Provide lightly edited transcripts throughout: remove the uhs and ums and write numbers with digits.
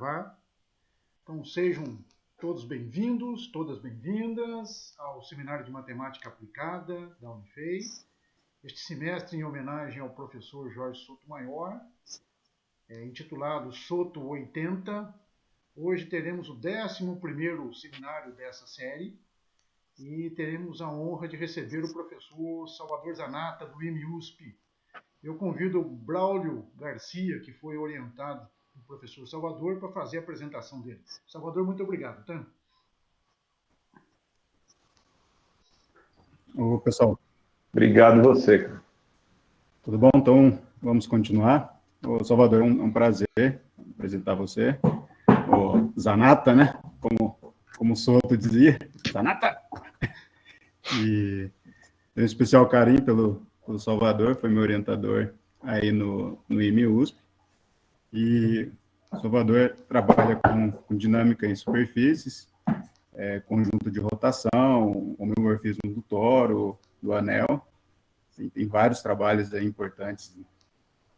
gravar. Então sejam todos bem-vindos, todas bem-vindas ao Seminário de Matemática Aplicada da Unifei. Este semestre em homenagem ao professor Jorge Sotomayor, intitulado Soto 80. Hoje teremos o 11º seminário dessa série e teremos a honra de receber o professor Salvador Zanata, do IME-USP. Eu convido o Braulio Garcia, que foi orientado do professor Salvador, para fazer a apresentação dele. Salvador, muito obrigado. Tá? Ô, pessoal. Obrigado você. Tudo bom? Então, vamos continuar. Ô, Salvador, é um prazer apresentar você. O Zanata, né? Como o Soto dizia. Zanata! E tenho um especial carinho pelo Salvador, foi meu orientador aí no IME-USP. E o Salvador trabalha com dinâmica em superfícies, conjunto de rotação, homeomorfismo do toro, do anel. Tem vários trabalhos aí importantes,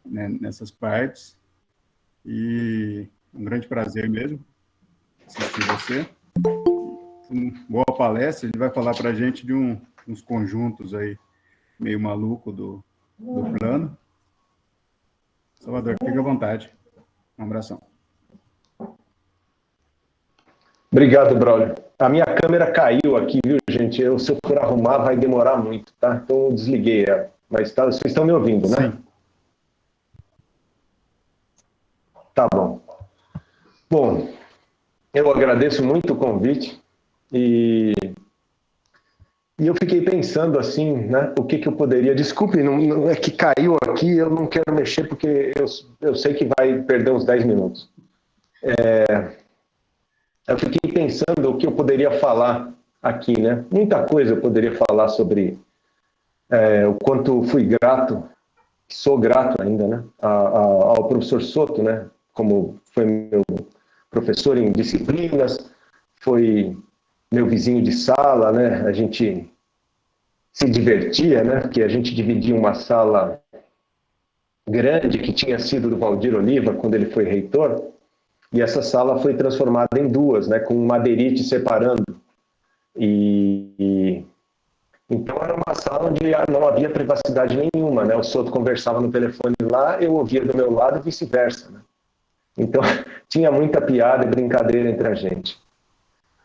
né, nessas partes. E um grande prazer mesmo assistir você. Uma boa palestra, ele vai falar para a gente de uns conjuntos aí meio maluco do plano. Salvador, fique à vontade. Um abração. Obrigado, Braulio. A minha câmera caiu aqui, viu, gente? Se eu for arrumar, vai demorar muito, tá? Então eu desliguei ela. Mas vocês estão me ouvindo, né? Sim. Tá bom. Bom, eu agradeço muito o convite e eu fiquei pensando assim, né? O que eu poderia... Desculpe, não é que caiu aqui, eu não quero mexer porque eu sei que vai perder uns 10 minutos. Eu fiquei pensando o que eu poderia falar aqui, né? Muita coisa eu poderia falar sobre o quanto fui grato, sou grato ainda, né? Ao professor Soto, né? Como foi meu professor em disciplinas, foi meu vizinho de sala, né? A gente se divertia, né? Porque a gente dividia uma sala grande que tinha sido do Valdir Oliva quando ele foi reitor. E essa sala foi transformada em duas, né, com um madeirite separando. Então era uma sala onde não havia privacidade nenhuma, né? O Soto conversava no telefone lá, eu ouvia do meu lado e vice-versa, né? Então tinha muita piada e brincadeira entre a gente.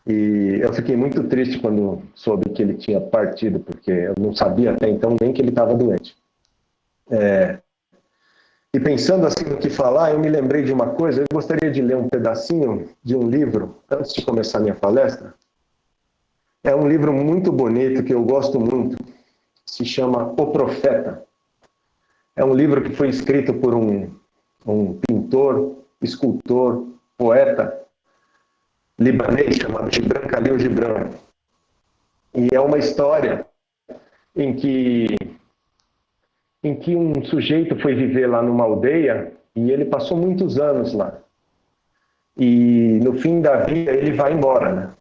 E eu fiquei muito triste quando soube que ele tinha partido, porque eu não sabia até então nem que ele estava doente. E pensando assim no que falar, eu me lembrei de uma coisa. Eu gostaria de ler um pedacinho de um livro, antes de começar a minha palestra. É um livro muito bonito, que eu gosto muito. Se chama O Profeta. É um livro que foi escrito por um pintor, escultor, poeta libanês, chamado Gibran Khalil Gibran. E é uma história em que um sujeito foi viver lá numa aldeia e ele passou muitos anos lá. E no fim da vida ele vai embora, né?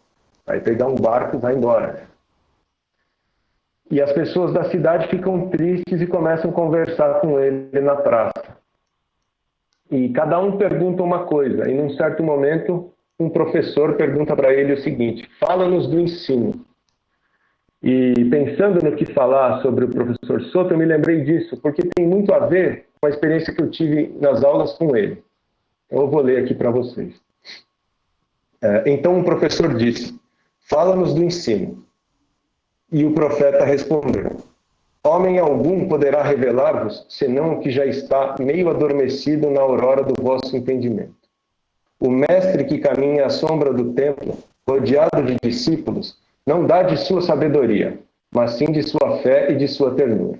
Vai pegar um barco e vai embora. E as pessoas da cidade ficam tristes e começam a conversar com ele na praça. E cada um pergunta uma coisa. E num certo momento, um professor pergunta para ele o seguinte: fala-nos do ensino. E pensando no que falar sobre o professor Soto, eu me lembrei disso, porque tem muito a ver com a experiência que eu tive nas aulas com ele. Eu vou ler aqui para vocês. Então o professor disse: fala-nos do ensino. E o profeta respondeu: homem algum poderá revelar-vos, senão o que já está meio adormecido na aurora do vosso entendimento. O mestre que caminha à sombra do templo, rodeado de discípulos, não dá de sua sabedoria, mas sim de sua fé e de sua ternura.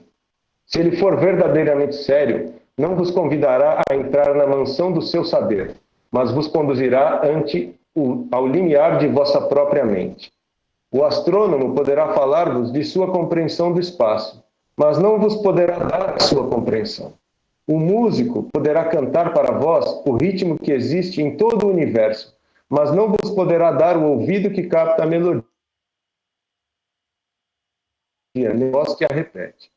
Se ele for verdadeiramente sério, não vos convidará a entrar na mansão do seu saber, mas vos conduzirá ao limiar de vossa própria mente. O astrônomo poderá falar-vos de sua compreensão do espaço, mas não vos poderá dar a sua compreensão. O músico poderá cantar para vós o ritmo que existe em todo o universo, mas não vos poderá dar o ouvido que capta a melodia, voz que a repete.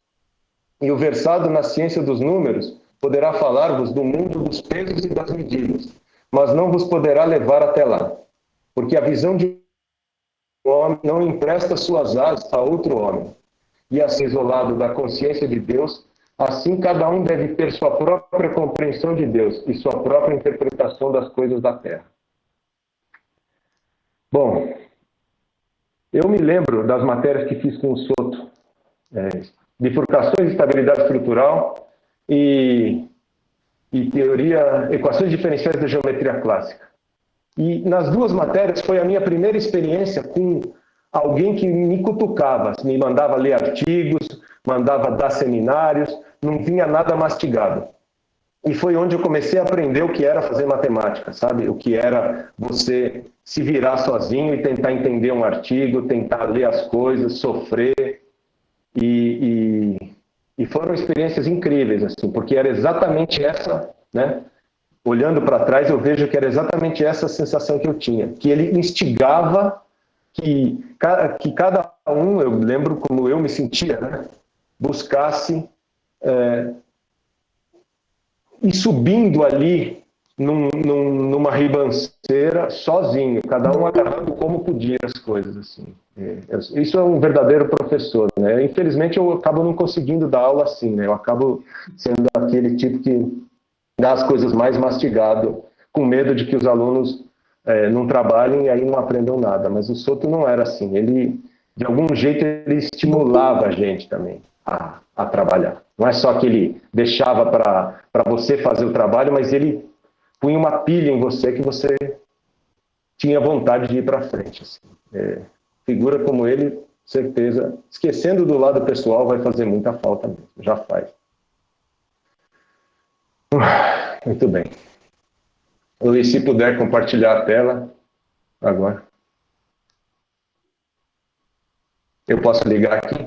E o versado na ciência dos números poderá falar-vos do mundo dos pesos e das medidas, mas não vos poderá levar até lá, porque a visão de um homem não empresta suas asas a outro homem, e assim isolado da consciência de Deus, assim cada um deve ter sua própria compreensão de Deus e sua própria interpretação das coisas da terra. Bom, eu me lembro das matérias que fiz com o Soto, bifurcações de estabilidade estrutural e teoria, equações diferenciais da geometria clássica. E nas duas matérias foi a minha primeira experiência com alguém que me cutucava, me mandava ler artigos, mandava dar seminários, não vinha nada mastigado. E foi onde eu comecei a aprender o que era fazer matemática, sabe? O que era você se virar sozinho e tentar entender um artigo, tentar ler as coisas, sofrer. E foram experiências incríveis, assim, porque era exatamente essa, né? Olhando para trás, eu vejo que era exatamente essa sensação que eu tinha, que ele instigava que cada um, eu lembro como eu me sentia, né? Buscasse ir subindo ali numa ribanceira sozinho, cada um agarrando como podia as coisas, assim. Isso é um verdadeiro professor, né? Infelizmente eu acabo não conseguindo dar aula assim, né? Eu acabo sendo aquele tipo que dá as coisas mais mastigado, com medo de que os alunos não trabalhem e aí não aprendam nada. Mas o Soto não era assim. Ele, de algum jeito, ele estimulava a gente também a trabalhar. Não é só que ele deixava para você fazer o trabalho, mas ele punha uma pilha em você que você tinha vontade de ir para frente. Assim. Figura como ele, certeza, esquecendo do lado pessoal, vai fazer muita falta mesmo. Já faz. Muito bem. Luiz, se puder compartilhar a tela agora. Eu posso ligar aqui?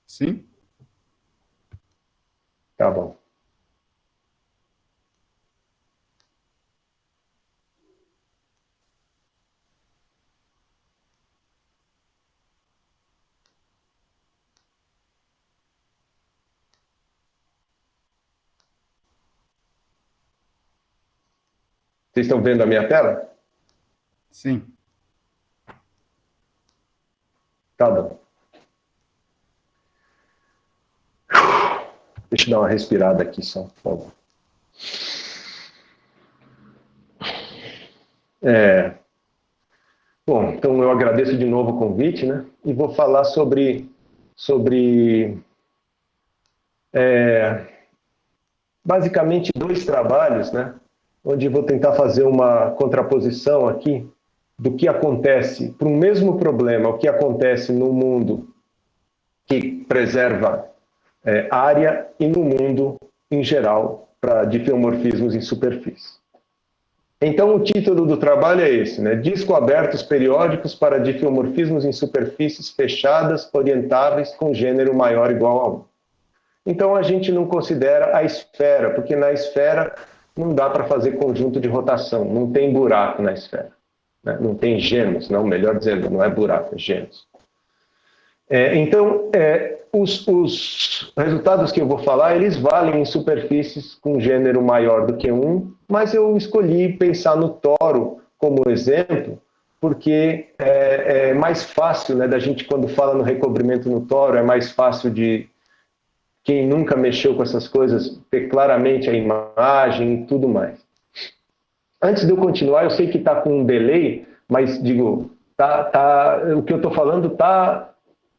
Sim. Tá bom. Vocês estão vendo a minha tela? Sim. Tá bom. Deixa eu dar uma respirada aqui só, por favor. Bom, então eu agradeço de novo o convite, né? E vou falar sobre basicamente dois trabalhos, né? Onde vou tentar fazer uma contraposição aqui do que acontece para o mesmo problema, o que acontece no mundo que preserva área e no mundo em geral para diffeomorfismos em superfície. Então o título do trabalho é esse, né? Disco abertos periódicos para diffeomorfismos em superfícies fechadas, orientáveis com gênero maior ou igual a 1. Então a gente não considera a esfera, porque na esfera não dá para fazer conjunto de rotação, não tem buraco na esfera, né? Não tem gêmeos, não, melhor dizendo, não é buraco, é gêmeos. Então, os resultados que eu vou falar, eles valem em superfícies com gênero maior do que 1, mas eu escolhi pensar no toro como exemplo, porque é mais fácil, né, da gente, quando fala no recobrimento no toro, é mais fácil de quem nunca mexeu com essas coisas ter claramente a imagem e tudo mais. Antes de eu continuar, eu sei que está com um delay, mas digo, o que eu estou falando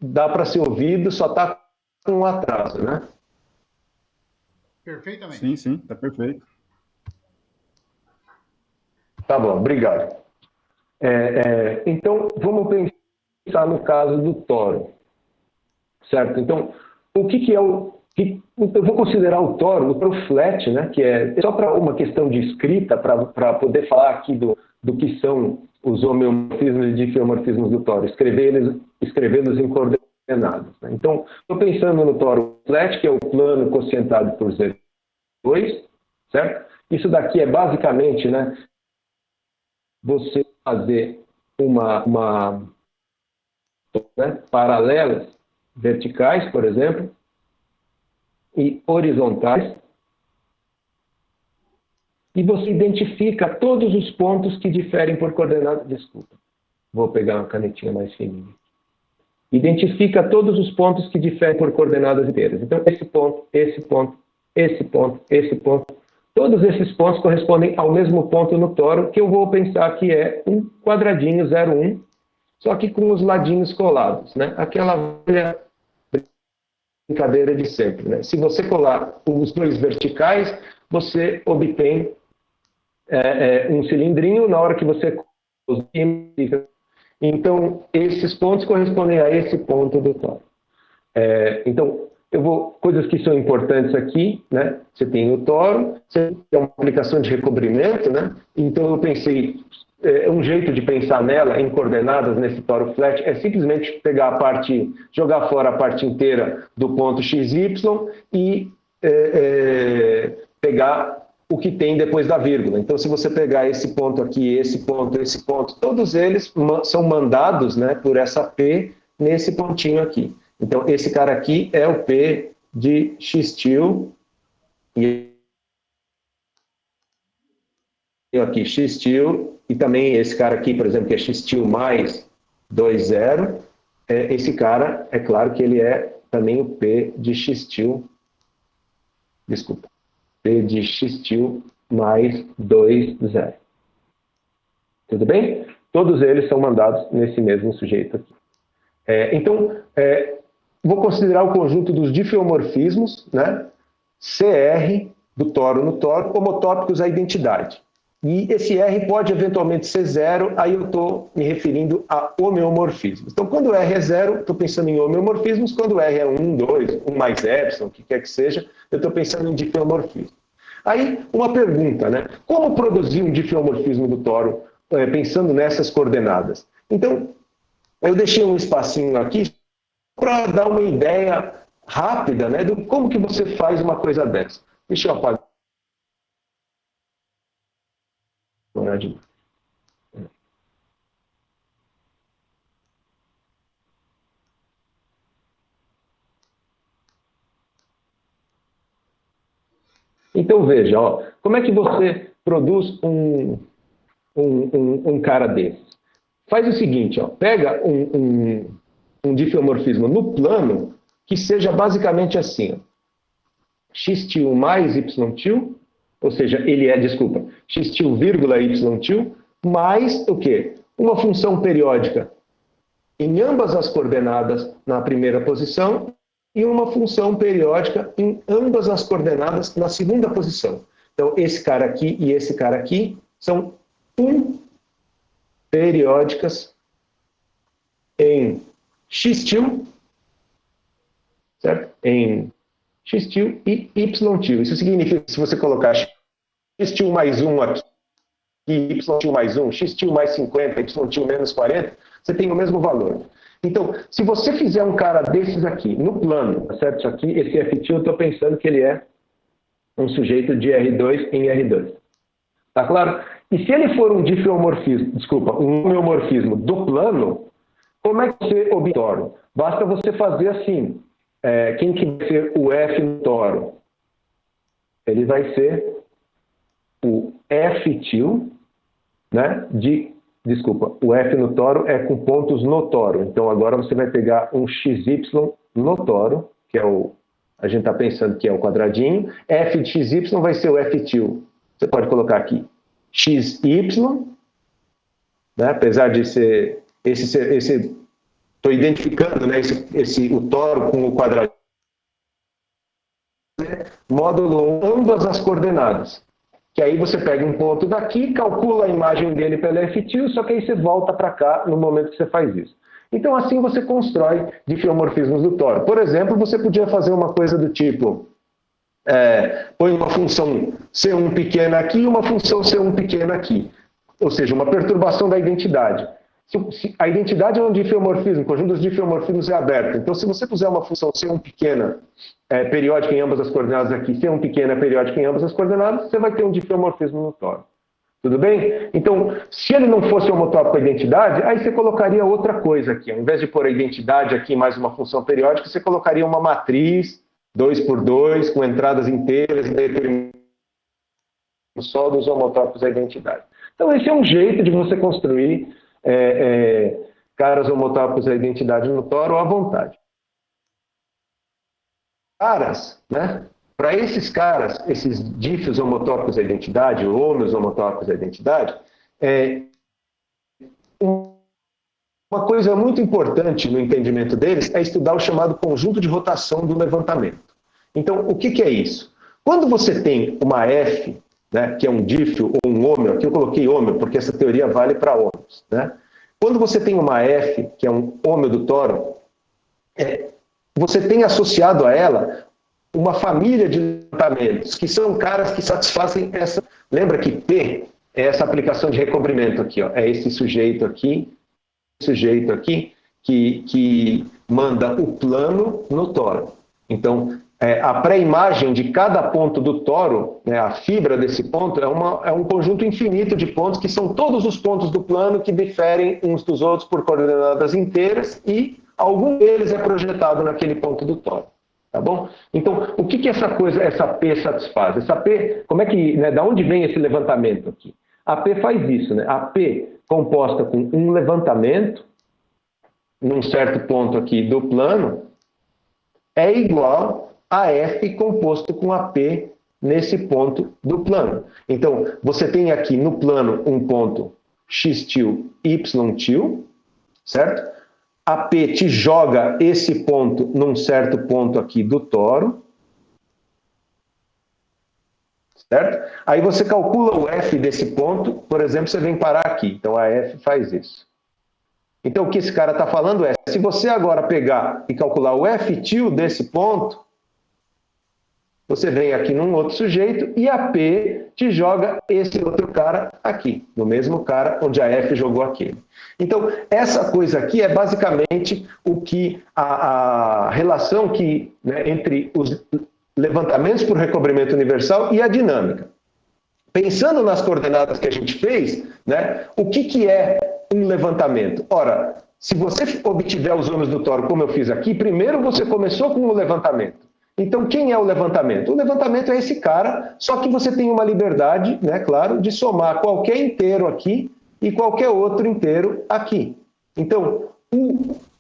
dá para ser ouvido, só está com um atraso, né? Perfeitamente. Sim, sim, está perfeito. Tá bom, obrigado. Então, vamos pensar no caso do toro, certo? Então, o que é eu vou considerar o toro flat, né? Que é só para uma questão de escrita, para poder falar aqui do que são os homeomorfismos e diffeomorfismos do toro, escrevê-los em coordenadas. Né? Então, estou pensando no toro flat, que é o plano quocientado por Z2, certo? Isso daqui é basicamente, né, você fazer paralelas verticais, por exemplo, e horizontais, e você identifica todos os pontos que diferem por coordenadas. Desculpa, vou pegar uma canetinha mais fininha. Identifica todos os pontos que diferem por coordenadas inteiras. Então, esse ponto, esse ponto, esse ponto, esse ponto. Todos esses pontos correspondem ao mesmo ponto no toro, que eu vou pensar que é um quadradinho 0,1, só que com os ladinhos colados, né? Aquela velha brincadeira de sempre, né? Se você colar os dois verticais, você obtém um cilindrinho. Na hora que você então, esses pontos correspondem a esse ponto do toro. Então, coisas que são importantes aqui, né? Você tem o toro, você tem uma aplicação de recobrimento, né? Então, eu pensei, um jeito de pensar nela, em coordenadas, nesse toro flat, é simplesmente pegar jogar fora a parte inteira do ponto XY e pegar o que tem depois da vírgula. Então, se você pegar esse ponto aqui, esse ponto, todos eles são mandados, né, por essa P nesse pontinho aqui. Então, esse cara aqui é o P de x-til, e aqui x-til, e também esse cara aqui, por exemplo, que é x-til mais 2,0, esse cara, é claro que ele é também o P de x-til, desculpa, P de x-til mais 2,0. Tudo bem? Todos eles são mandados nesse mesmo sujeito aqui. Então, vou considerar o conjunto dos difeomorfismos, né? CR, do toro no toro, homotópicos à identidade. E esse R pode eventualmente ser 0, aí eu estou me referindo a homeomorfismos. Então, quando R é 0, estou pensando em homeomorfismos. Quando R é 1, 2, 1 mais epsilon, o que quer que seja, eu estou pensando em difeomorfismo. Aí, uma pergunta, né? Como produzir um difeomorfismo do toro pensando nessas coordenadas? Então, eu deixei um espacinho aqui para dar uma ideia rápida, né, de como que você faz uma coisa dessa. Deixa eu apagar. Então, veja, ó, como é que você produz um cara desse? Faz o seguinte, ó, pega um difeomorfismo no plano que seja basicamente assim, ó, x-til mais y-til, ou seja, ele x-til vírgula y-til, mais o quê? Uma função periódica em ambas as coordenadas na primeira posição e uma função periódica em ambas as coordenadas na segunda posição. Então, esse cara aqui e esse cara aqui são periódicas em x-til, certo? Em x-til e y-til. Isso significa que se você colocar x-til mais 1 aqui e y-til mais 1, x-til mais 50, y-til menos 40, você tem o mesmo valor. Então, se você fizer um cara desses aqui, no plano, tá certo? Isso aqui, esse f-til, eu estou pensando que ele é um sujeito de R2 em R2. Tá claro? E se ele for um homeomorfismo do plano, como é que você obtém o toro? Basta você fazer assim. Quem que vai ser o F no toro? Ele vai ser o F-til, né? O F no toro é com pontos no toro. Então, agora você vai pegar um XY no toro, que é a gente está pensando que é o quadradinho. F de XY vai ser o F-til. Você pode colocar aqui XY, né? Apesar de ser estou identificando, né, o toro com o quadradinho, módulo ambas as coordenadas. Que aí você pega um ponto daqui, calcula a imagem dele pela F-til, só que aí você volta para cá no momento que você faz isso. Então, assim você constrói difeomorfismos do toro. Por exemplo, você podia fazer uma coisa do tipo, põe uma função C1 pequena aqui e uma função C1 pequena aqui. Ou seja, uma perturbação da identidade. A identidade é um difeomorfismo, o conjunto dos difeomorfismos é aberto. Então, se você puser uma função C1 pequena periódica em ambas as coordenadas aqui, C1 pequena periódica em ambas as coordenadas, você vai ter um difeomorfismo no toro. Tudo bem? Então, se ele não fosse homotópico à identidade, aí você colocaria outra coisa aqui. Ao invés de pôr a identidade aqui mais uma função periódica, você colocaria uma matriz 2 por 2 com entradas inteiras e determinada só dos homotopos à identidade. Então, esse é um jeito de você construir caras homotopos à identidade no toro à vontade. Caras, né? Para esses caras, esses diffs homotopos à identidade, ou homeos homotopos à identidade, uma coisa muito importante no entendimento deles é estudar o chamado conjunto de rotação do levantamento. Então, o que é isso? Quando você tem uma F, né, que é um diff ou um homeo, aqui eu coloquei homeo porque essa teoria vale para homeos, né? Quando você tem uma F, que é um homeo do toro, você tem associado a ela uma família de levantamentos, que são caras que satisfazem essa... Lembra que P é essa aplicação de recobrimento aqui, ó, é esse sujeito aqui que manda o plano no toro. Então, a pré-imagem de cada ponto do toro, né, a fibra desse ponto, é um conjunto infinito de pontos, que são todos os pontos do plano que diferem uns dos outros por coordenadas inteiras, e algum deles é projetado naquele ponto do toro. Tá bom? Então, o que essa P satisfaz? Essa P, como é que, né, da onde vem esse levantamento aqui? A P faz isso, né? A P composta com um levantamento, num certo ponto aqui do plano, é igual a F composto com a P nesse ponto do plano. Então, você tem aqui no plano um ponto x til, y til, certo? A P te joga esse ponto num certo ponto aqui do toro, certo? Aí você calcula o F desse ponto, por exemplo, você vem parar aqui. Então, a F faz isso. Então, o que esse cara está falando é, se você agora pegar e calcular o F til desse ponto, você vem aqui num outro sujeito e a P te joga esse outro cara aqui, no mesmo cara onde a F jogou aquele. Então, essa coisa aqui é basicamente o que a relação que, né, entre os levantamentos por recobrimento universal e a dinâmica. Pensando nas coordenadas que a gente fez, né, o que é um levantamento? Ora, se você obtiver os homens do toro como eu fiz aqui, primeiro você começou com o levantamento. Então, quem é o levantamento? O levantamento é esse cara, só que você tem uma liberdade, né, claro, de somar qualquer inteiro aqui e qualquer outro inteiro aqui. Então,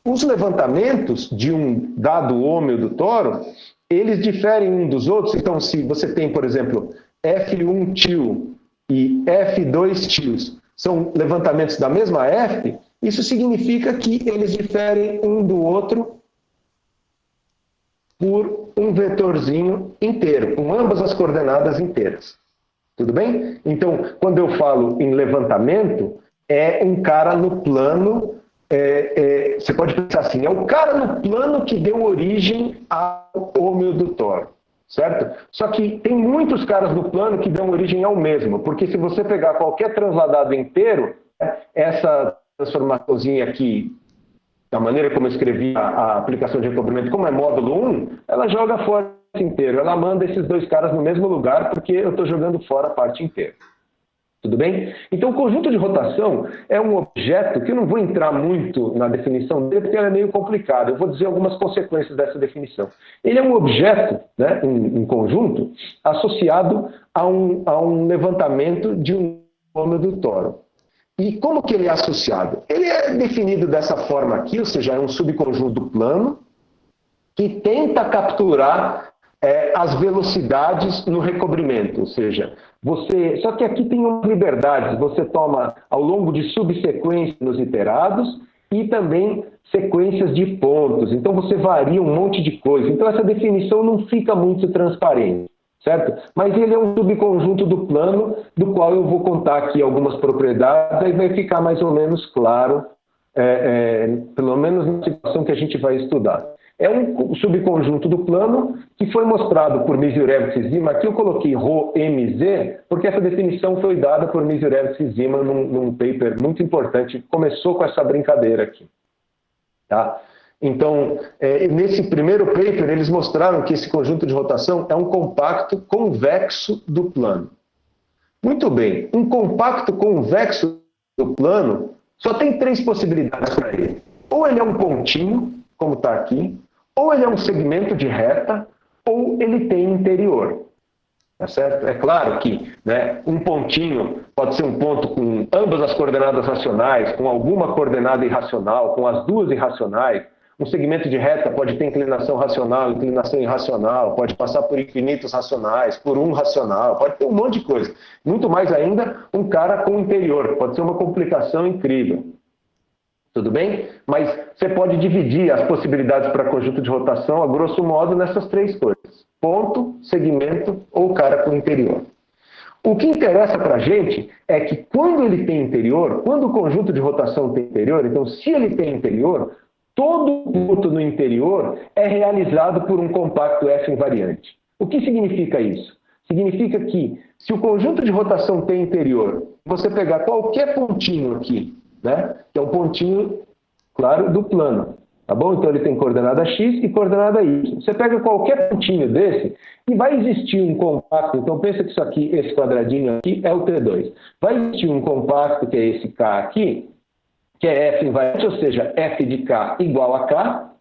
os levantamentos de um dado homeo do toro, eles diferem um dos outros. Então, se você tem, por exemplo, F1 til e F2 tils, são levantamentos da mesma F, isso significa que eles diferem um do outro por um vetorzinho inteiro, com ambas as coordenadas inteiras. Tudo bem? Então, quando eu falo em levantamento, é um cara no plano, você pode pensar assim, é o cara no plano que deu origem ao homeo do toro, certo? Só que tem muitos caras no plano que dão origem ao mesmo, porque se você pegar qualquer transladado inteiro, essa transformaçãozinha aqui, da maneira como eu escrevi a aplicação de recobrimento, como é módulo 1, ela joga fora esse inteiro. Ela manda esses dois caras no mesmo lugar, porque eu estou jogando fora a parte inteira. Tudo bem? Então, o conjunto de rotação é um objeto que eu não vou entrar muito na definição dele, porque ela é meio complicada. Eu vou dizer algumas consequências dessa definição. Ele é um objeto, né, um conjunto, associado a um levantamento de um homeo do toro. E como que ele é associado? Ele é definido dessa forma aqui, ou seja, é um subconjunto plano que tenta capturar as velocidades no recobrimento, ou seja, só que aqui tem umas liberdades, você toma ao longo de subsequências nos iterados e também sequências de pontos, então você varia um monte de coisa, então essa definição não fica muito transparente. Certo? Mas ele é um subconjunto do plano, do qual eu vou contar aqui algumas propriedades, aí vai ficar mais ou menos claro, pelo menos na situação que a gente vai estudar. É um subconjunto do plano que foi mostrado por Misiurewicz e Zima. Aqui eu coloquei ρmz, porque essa definição foi dada por Misiurewicz e Zima num paper muito importante. Começou com essa brincadeira aqui. Tá? Então, nesse primeiro paper, eles mostraram que esse conjunto de rotação é um compacto convexo do plano. Muito bem, um compacto convexo do plano só tem 3 possibilidades para ele. Ou ele é um pontinho, como está aqui, ou ele é um segmento de reta, ou ele tem interior. Tá certo? É claro que, né, um pontinho pode ser um ponto com ambas as coordenadas racionais, com alguma coordenada irracional, com as duas irracionais. Um segmento de reta pode ter inclinação racional, inclinação irracional, pode passar por infinitos racionais, por um racional, pode ter um monte de coisa. Muito mais ainda, um cara com interior, pode ser uma complicação incrível. Tudo bem? Mas você pode dividir as possibilidades para conjunto de rotação, a grosso modo, nessas três coisas: ponto, segmento ou cara com interior. O que interessa para a gente é que quando ele tem interior, quando o conjunto de rotação tem interior, então se ele tem interior, todo ponto no interior é realizado por um compacto F invariante. O que significa isso? Significa que se o conjunto de rotação tem interior, você pegar qualquer pontinho aqui, né, que é um pontinho, claro, do plano, tá bom? Então ele tem coordenada x e coordenada y. Você pega qualquer pontinho desse e vai existir um compacto. Então pensa que isso aqui, esse quadradinho aqui é o T2. Vai existir um compacto que é esse K aqui, que é F invariante, ou seja, F de K igual a K,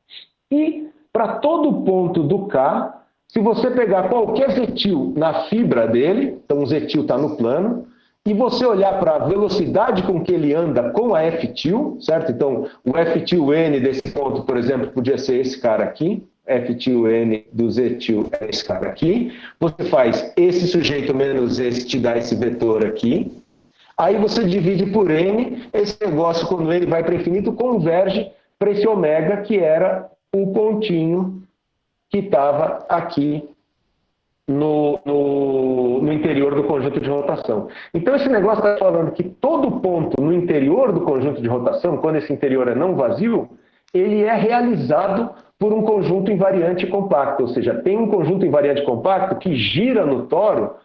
e para todo ponto do K, se você pegar qualquer zetil na fibra dele, então o zetil está no plano, e você olhar para a velocidade com que ele anda com a F-til, certo? Então, o F-til-N desse ponto, por exemplo, podia ser esse cara aqui, F-til-N do Z-til é esse cara aqui, você faz esse sujeito menos esse, te dá esse vetor aqui, aí você divide por N, esse negócio, quando ele vai para infinito, converge para esse ômega, que era o pontinho que estava aqui no interior do conjunto de rotação. Então, esse negócio está falando que todo ponto no interior do conjunto de rotação, quando esse interior é não vazio, ele é realizado por um conjunto invariante compacto, ou seja, tem um conjunto invariante compacto que gira no toro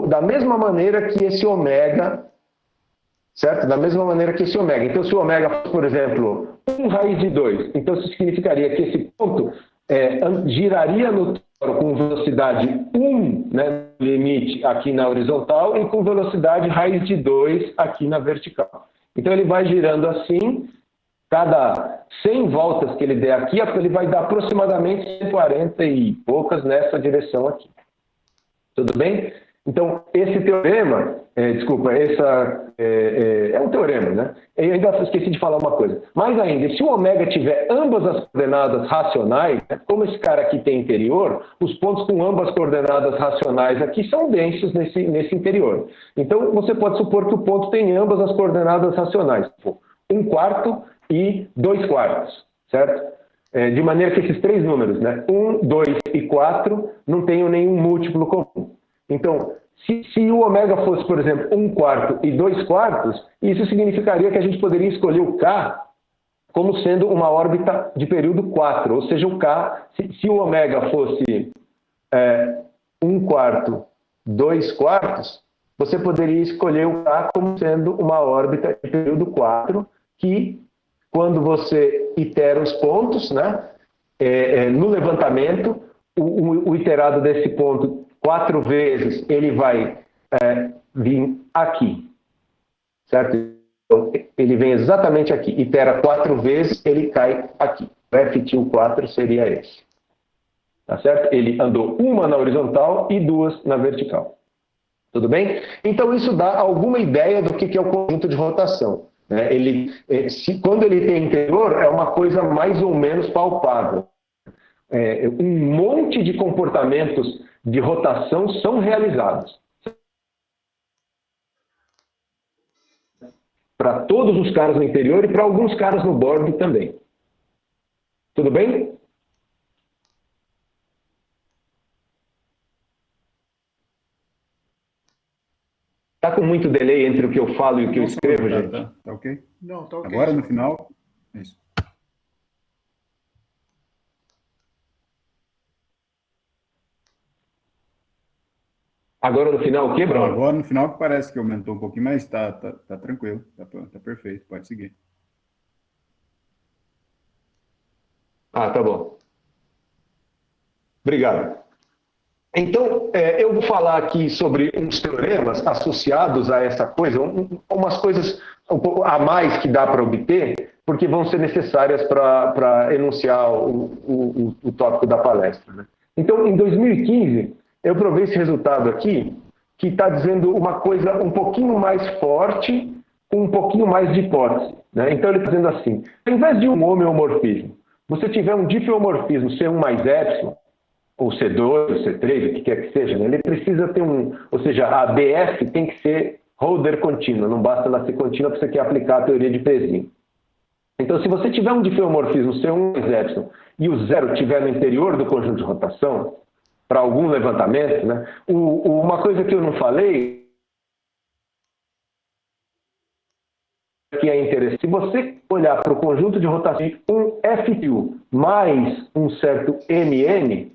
da mesma maneira que esse ômega, certo? Da mesma maneira que esse ômega. Então, se o ômega fosse, por exemplo, 1 raiz de 2, então isso significaria que esse ponto giraria no toro com velocidade 1, né, no limite aqui na horizontal, e com velocidade raiz de 2 aqui na vertical. Então, ele vai girando assim, cada 100 voltas que ele der aqui, ele vai dar aproximadamente 140 e poucas nessa direção aqui. Tudo bem? Então, esse teorema, é um teorema, né? Eu ainda esqueci de falar uma coisa. Mais ainda, se o ômega tiver ambas as coordenadas racionais, né, como esse cara aqui tem interior, os pontos com ambas coordenadas racionais aqui são densos nesse interior. Então, você pode supor que o ponto tem ambas as coordenadas racionais, 1/4 e 2/4, certo? De maneira que esses três números, né, 1, 2 e 4, não tenham nenhum múltiplo comum. Então, se o ômega fosse, por exemplo, 1/4 e 2/4, isso significaria que a gente poderia escolher o K como sendo uma órbita de período 4. Ou seja, o K, se o ômega fosse 1/4, 2/4, você poderia escolher o K como sendo uma órbita de período 4, que, quando você itera os pontos, né, no levantamento, o iterado desse ponto 4 vezes, ele vai vir aqui, certo? Então, ele vem exatamente aqui. Itera 4 vezes, ele cai aqui. O F-til-4 seria esse. Tá certo? Ele andou uma na horizontal e 2 na vertical. Tudo bem? Então, isso dá alguma ideia do que é o conjunto de rotação. Né? Quando ele tem interior, é uma coisa mais ou menos palpável. Um monte de comportamentos de rotação são realizados. Para todos os caras no interior e para alguns caras no bordo também. Tudo bem? Está com muito delay entre o que eu falo e o que eu escrevo, gente? Tá ok? Não, tá ok. Agora, no final, isso. Agora no final o quê, Bruno? Agora no final que parece que aumentou um pouquinho, mas tá tranquilo, tá perfeito, pode seguir. Ah, tá bom. Obrigado. Então, eu vou falar aqui sobre uns teoremas associados a essa coisa, umas coisas um pouco a mais que dá para obter, porque vão ser necessárias para enunciar o tópico da palestra. Né? Então, em 2015, eu provei esse resultado aqui, que está dizendo uma coisa um pouquinho mais forte, com um pouquinho mais de hipótese. Né? Então ele está dizendo assim, ao invés de um homeomorfismo, você tiver um difeomorfismo C1 mais epsilon, ou C2, ou C3, o que quer que seja, né? Ele precisa ter ou seja, a BF tem que ser Holder contínua, não basta ela ser contínua para você querer aplicar a teoria de Pezinho. Então, se você tiver um difeomorfismo C1 mais epsilon e o zero estiver no interior do conjunto de rotação, para algum levantamento, né? Uma coisa que eu não falei, que é interessante, se você olhar para o conjunto de rotação um F2 mais um certo MN,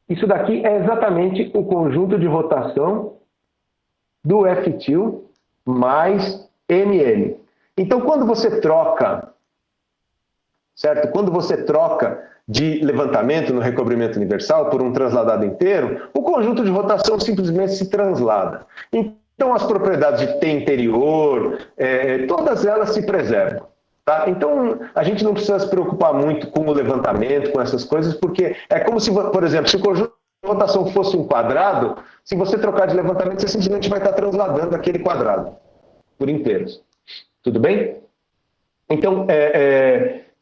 isso daqui é exatamente o conjunto de rotação do F2 mais MN. Então, quando você troca, certo? Quando você troca de levantamento no recobrimento universal por um transladado inteiro, o conjunto de rotação simplesmente se translada. Então, as propriedades de T interior, todas elas se preservam. Tá? Então, a gente não precisa se preocupar muito com o levantamento, com essas coisas, porque é como se, por exemplo, se o conjunto de rotação fosse um quadrado, se você trocar de levantamento, você simplesmente vai estar transladando aquele quadrado por inteiros. Tudo bem? Então,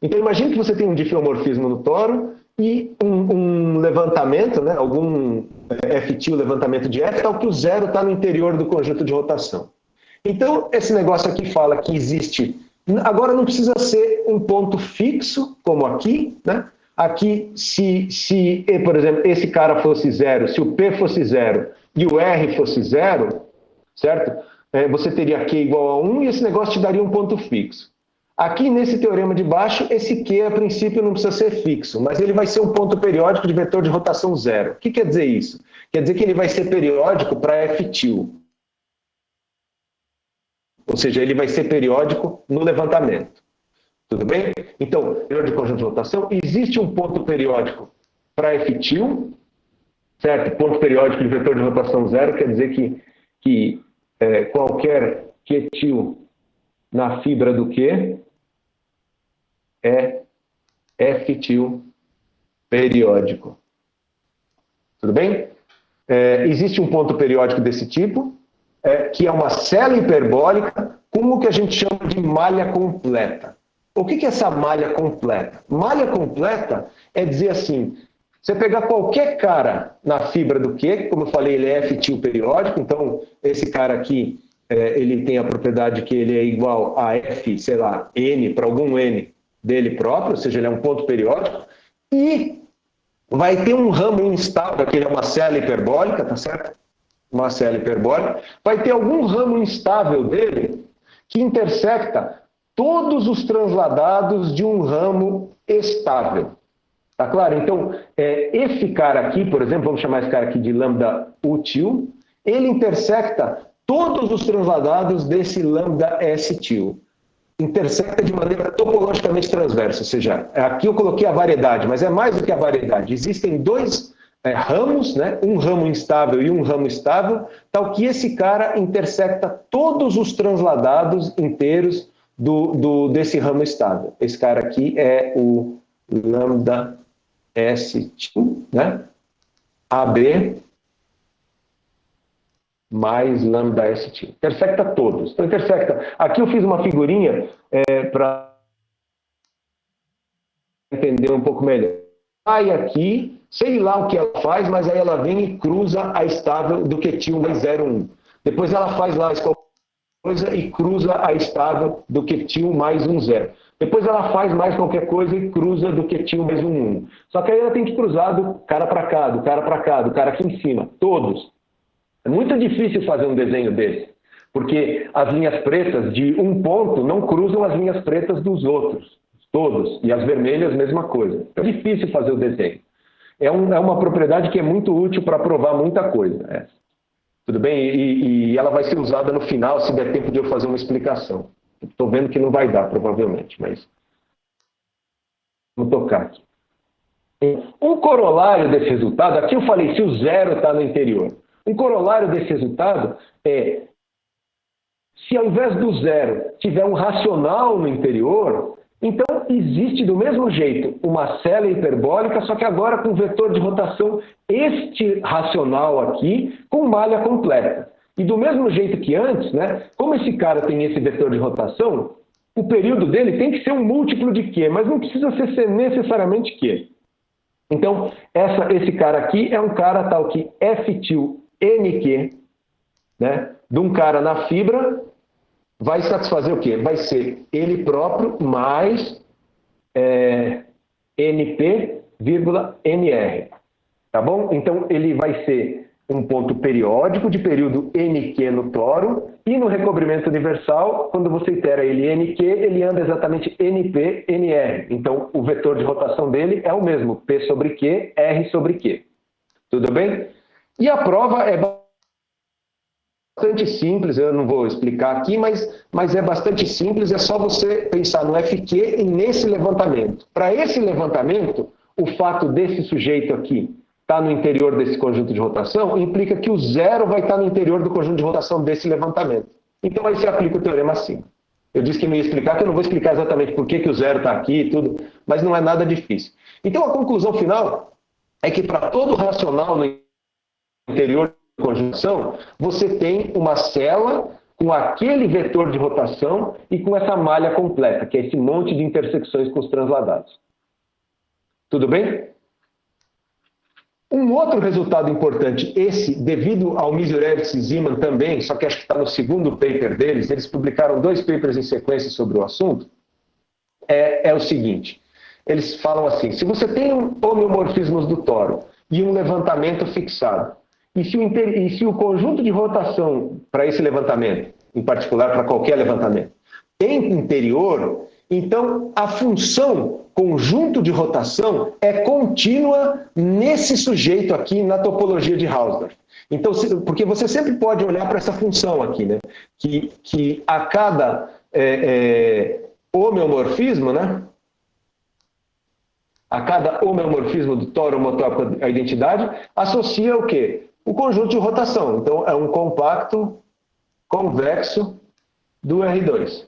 então imagine que você tem um difeomorfismo no toro e um levantamento, né, algum F-T, levantamento de F, tal que o zero está no interior do conjunto de rotação. Então, esse negócio aqui fala que existe... Agora não precisa ser um ponto fixo, como aqui, né? Aqui, se, por exemplo, esse cara fosse zero, se o P fosse zero e o R fosse zero, certo? Você teria Q igual a 1 e esse negócio te daria um ponto fixo. Aqui, nesse teorema de baixo, esse Q, a princípio, não precisa ser fixo, mas ele vai ser um ponto periódico de vetor de rotação zero. O que quer dizer isso? Quer dizer que ele vai ser periódico para F-til. Ou seja, ele vai ser periódico no levantamento. Tudo bem? Então, teoria de conjunto de rotação, existe um ponto periódico para F-til, certo? Ponto periódico de vetor de rotação zero quer dizer que qualquer Q-til na fibra do Q é F-til periódico. Tudo bem? Existe um ponto periódico desse tipo, que é uma cela hiperbólica com o que a gente chama de malha completa. O que é essa malha completa? Malha completa é dizer assim, você pegar qualquer cara na fibra do Q, como eu falei, ele é F-til periódico, então esse cara aqui, ele tem a propriedade que ele é igual a F, sei lá, N, para algum N dele próprio, ou seja, ele é um ponto periódico, e vai ter um ramo instável, que ele é uma cela hiperbólica, tá certo? Uma cela hiperbólica, vai ter algum ramo instável dele que intersecta todos os transladados de um ramo estável. Tá claro? Então, esse cara aqui, por exemplo, vamos chamar esse cara aqui de lambda U-til, ele intersecta todos os transladados desse lambda S-til. Intersecta de maneira topologicamente transversa, ou seja, aqui eu coloquei a variedade, mas é mais do que a variedade. Existem dois ramos, né? Um ramo instável e um ramo estável, tal que esse cara intersecta todos os transladados inteiros desse ramo estável. Esse cara aqui é o lambda S-til, né? AB mais lambda S-til. Intersecta todos. Então, intersecta. Aqui eu fiz uma figurinha para entender um pouco melhor. Vai aqui, sei lá o que ela faz, mas aí ela vem e cruza a estável do Q-til mais 0,1. Depois ela faz lá qualquer coisa e cruza a estável do Q-til mais 1,0. Depois ela faz mais qualquer coisa e cruza do Q-til mais 1,1. Só que aí ela tem que cruzar do cara para cá, do cara para cá, do cara aqui em cima, todos. É muito difícil fazer um desenho desse, porque as linhas pretas de um ponto não cruzam as linhas pretas dos outros, todos, e as vermelhas, mesma coisa. É difícil fazer o desenho. É uma propriedade que é muito útil para provar muita coisa. Tudo bem? E ela vai ser usada no final, se der tempo de eu fazer uma explicação. Estou vendo que não vai dar, provavelmente, mas vou tocar aqui. Um corolário desse resultado, aqui eu falei se o zero está no interior. Um corolário desse resultado é, se ao invés do zero tiver um racional no interior, então existe do mesmo jeito uma célula hiperbólica, só que agora com vetor de rotação este racional aqui, com malha completa. E do mesmo jeito que antes, né, como esse cara tem esse vetor de rotação, o período dele tem que ser um múltiplo de Q, mas não precisa ser necessariamente Q. Então, esse cara aqui é um cara tal que F-NQ, né, de um cara na fibra, vai satisfazer o quê? Vai ser ele próprio mais NP, NR. Tá bom? Então, ele vai ser um ponto periódico de período NQ no toro, e no recobrimento universal, quando você itera ele NQ, ele anda exatamente NP, NR. Então, o vetor de rotação dele é o mesmo, P sobre Q, R sobre Q. Tudo bem? E a prova é bastante simples, eu não vou explicar aqui, mas é bastante simples, é só você pensar no FQ e nesse levantamento. Para esse levantamento, o fato desse sujeito aqui estar no interior desse conjunto de rotação implica que o zero vai estar no interior do conjunto de rotação desse levantamento. Então aí você aplica o teorema assim. Eu disse que não ia explicar, que eu não vou explicar exatamente por que o zero está aqui e tudo, mas não é nada difícil. Então a conclusão final é que para todo racional no interior da conjunção, você tem uma célula com aquele vetor de rotação e com essa malha completa, que é esse monte de intersecções com os transladados. Tudo bem? Um outro resultado importante, esse, devido ao Misiurewicz e Zeeman também, só que acho que está no segundo paper deles, eles publicaram 2 papers em sequência sobre o assunto, é o seguinte, eles falam assim, se você tem homeomorfismos do toro e um levantamento fixado, e se o conjunto de rotação para esse levantamento, em particular para qualquer levantamento, tem interior, então a função conjunto de rotação é contínua nesse sujeito aqui na topologia de Hausdorff. Então, porque você sempre pode olhar para essa função aqui, né? Que a cada homeomorfismo, né? A cada homeomorfismo do toro homotópico à identidade, associa o quê? O conjunto de rotação. Então, é um compacto convexo do R2.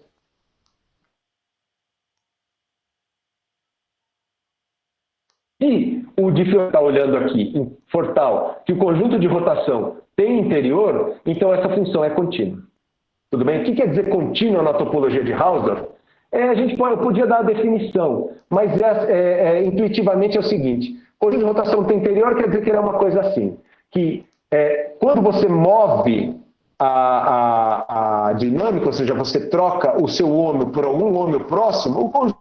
Se o Diffie está olhando aqui em Fortal que o conjunto de rotação tem interior, então essa função é contínua. Tudo bem? O que quer dizer contínua na topologia de Hausdorff? Eu podia dar a definição, mas intuitivamente é o seguinte: conjunto de rotação tem interior quer dizer que ele é uma coisa assim, que quando você move a dinâmica, ou seja, você troca o seu ômeo por algum ômeo próximo, o conjunto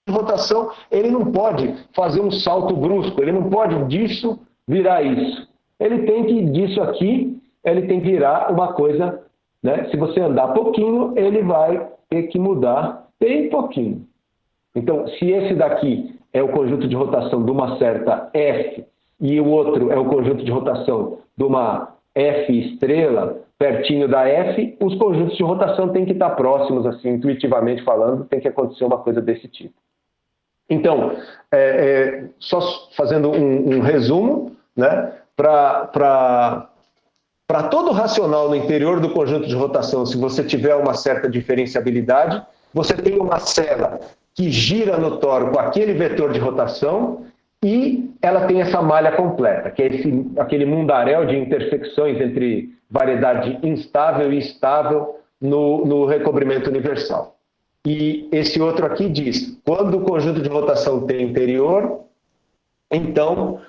de rotação, ele não pode fazer um salto brusco, ele não pode disso virar isso. Ele tem que, disso aqui, ele tem que virar uma coisa, né? Se você andar pouquinho, ele vai ter que mudar bem pouquinho. Então, se esse daqui é o conjunto de rotação de uma certa F, e o outro é o conjunto de rotação de uma F estrela, pertinho da F, os conjuntos de rotação têm que estar próximos, assim, intuitivamente falando, tem que acontecer uma coisa desse tipo. Então, só fazendo um resumo, né, para todo racional no interior do conjunto de rotação, se você tiver uma certa diferenciabilidade, você tem uma célula que gira no toro com aquele vetor de rotação e ela tem essa malha completa, que é aquele mundaréu de intersecções entre variedade instável e estável no recobrimento universal. E esse outro aqui diz, quando o conjunto de rotação tem interior, então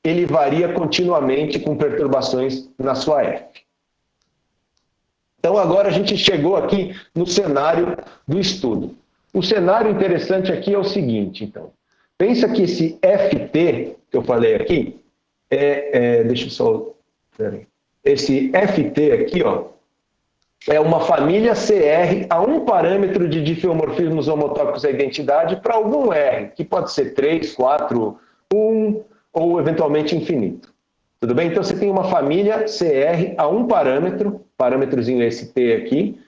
ele varia continuamente com perturbações na sua F. Então agora a gente chegou aqui no cenário do estudo. O cenário interessante aqui é o seguinte, então. Pensa que esse FT, que eu falei aqui, deixa eu só... Peraí. Esse FT aqui, ó, é uma família CR a um parâmetro de diffeomorfismos homotópicos à identidade para algum R, que pode ser 3, 4, 1 ou eventualmente infinito. Tudo bem? Então você tem uma família CR a um parâmetrozinho ST aqui,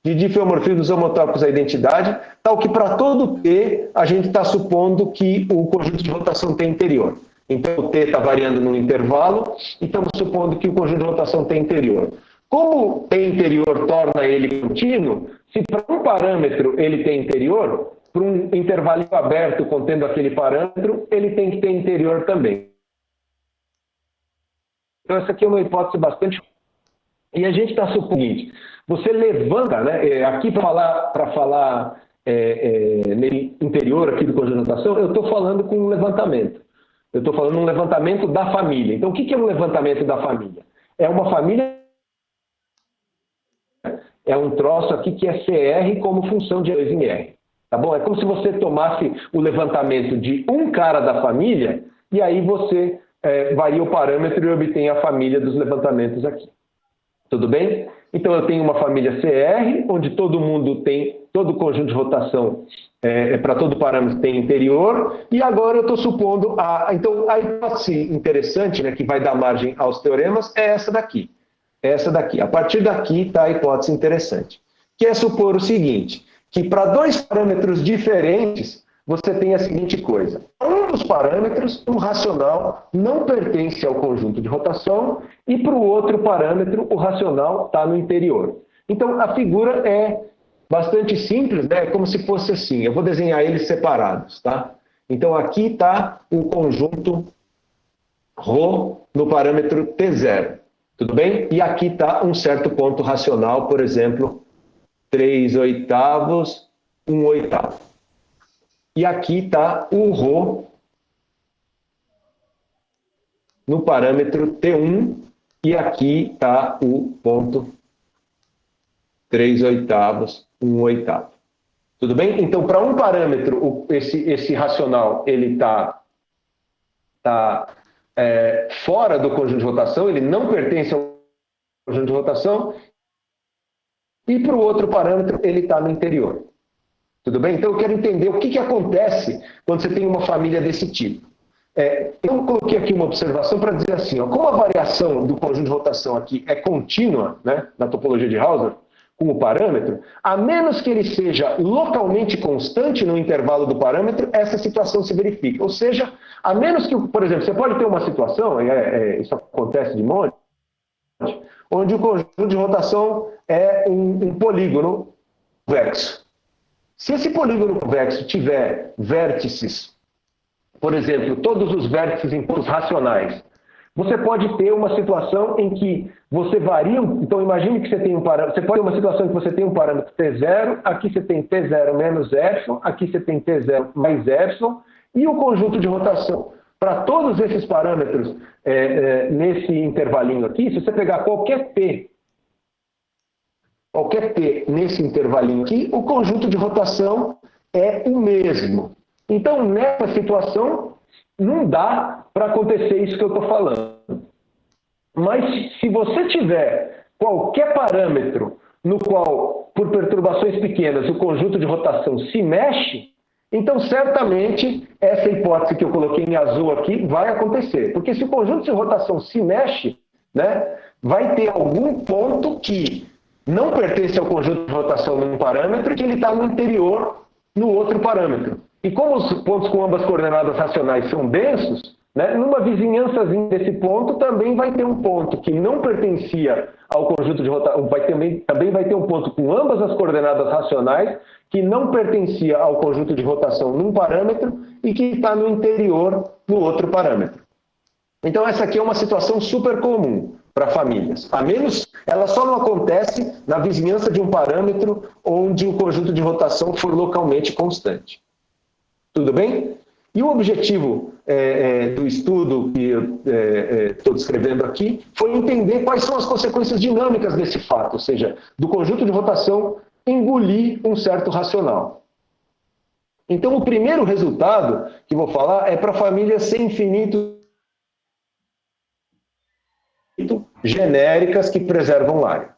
de diffeomorfismos homotópicos à identidade, tal que para todo T a gente está supondo que o conjunto de rotação tem interior. Então o T está variando num intervalo e estamos supondo que o conjunto de rotação tem interior. Como tem interior torna ele contínuo, se para um parâmetro ele tem interior, para um intervalo aberto contendo aquele parâmetro, ele tem que ter interior também. Então essa aqui é uma hipótese bastante... E a gente está supondo o seguinte, você levanta, né, aqui para falar interior aqui do conjunto de rotação, eu estou falando com um levantamento. Eu estou falando um levantamento da família. Então o que é um levantamento da família? É uma família... É um troço aqui que é CR como função de 2 em R. Tá bom? É como se você tomasse o levantamento de um cara da família e aí você varia o parâmetro e obtém a família dos levantamentos aqui. Tudo bem? Então eu tenho uma família CR, onde todo mundo tem, todo conjunto de rotação para todo parâmetro tem interior, e agora eu estou supondo, então a hipótese interessante, né, que vai dar margem aos teoremas, é essa daqui. Essa daqui. A partir daqui está a hipótese interessante, que é supor o seguinte, que para 2 parâmetros diferentes, você tem a seguinte coisa. Um dos parâmetros, um racional, não pertence ao conjunto de rotação, e para o outro parâmetro, o racional está no interior. Então, a figura é bastante simples, né? É como se fosse assim. Eu vou desenhar eles separados, tá? Então, aqui está o conjunto ρ no parâmetro T0. Tudo bem? E aqui está um certo ponto racional, por exemplo, 3/8, 1/8. E aqui está o ρ no parâmetro T1, e aqui está o ponto 3/8, 1/8. Tudo bem? Então, para um parâmetro, esse racional ele está fora do conjunto de rotação, ele não pertence ao conjunto de rotação, e para o outro parâmetro ele está no interior. Tudo bem? Então eu quero entender o que acontece quando você tem uma família desse tipo. Eu coloquei aqui uma observação para dizer assim, ó, como a variação do conjunto de rotação aqui é contínua, né, na topologia de Hausdorff, com o parâmetro, a menos que ele seja localmente constante no intervalo do parâmetro, essa situação se verifica. Ou seja, a menos que, por exemplo, você pode ter uma situação, isso acontece de monte, onde o conjunto de rotação é um polígono convexo. Se esse polígono convexo tiver vértices, por exemplo, todos os vértices em pontos racionais, você pode ter uma situação em que você varia. Então, imagine que você tem um parâmetro. Você pode ter uma situação em que você tem um parâmetro T0, aqui você tem T0 menos epsilon, aqui você tem T0 mais epsilon, e o conjunto de rotação. Para todos esses parâmetros, nesse intervalinho aqui, se você pegar qualquer T nesse intervalinho aqui, o conjunto de rotação é o mesmo. Então, nessa situação, não dá para acontecer isso que eu estou falando. Mas se você tiver qualquer parâmetro no qual, por perturbações pequenas, o conjunto de rotação se mexe, então certamente essa hipótese que eu coloquei em azul aqui vai acontecer. Porque se o conjunto de rotação se mexe, né, vai ter algum ponto que não pertence ao conjunto de rotação num parâmetro, que ele está no interior no outro parâmetro. E como os pontos com ambas coordenadas racionais são densos, né, numa vizinhançazinha desse ponto também vai ter um ponto que não pertencia ao conjunto de rotação, também vai ter um ponto com ambas as coordenadas racionais que não pertencia ao conjunto de rotação num parâmetro e que está no interior no outro parâmetro. Então essa aqui é uma situação super comum para famílias. A menos, ela só não acontece na vizinhança de um parâmetro onde o conjunto de rotação for localmente constante. Tudo bem? E o objetivo do estudo que eu estou descrevendo aqui foi entender quais são as consequências dinâmicas desse fato, ou seja, do conjunto de rotação engolir um certo racional. Então, o primeiro resultado que vou falar é para famílias sem infinito genéricas que preservam área.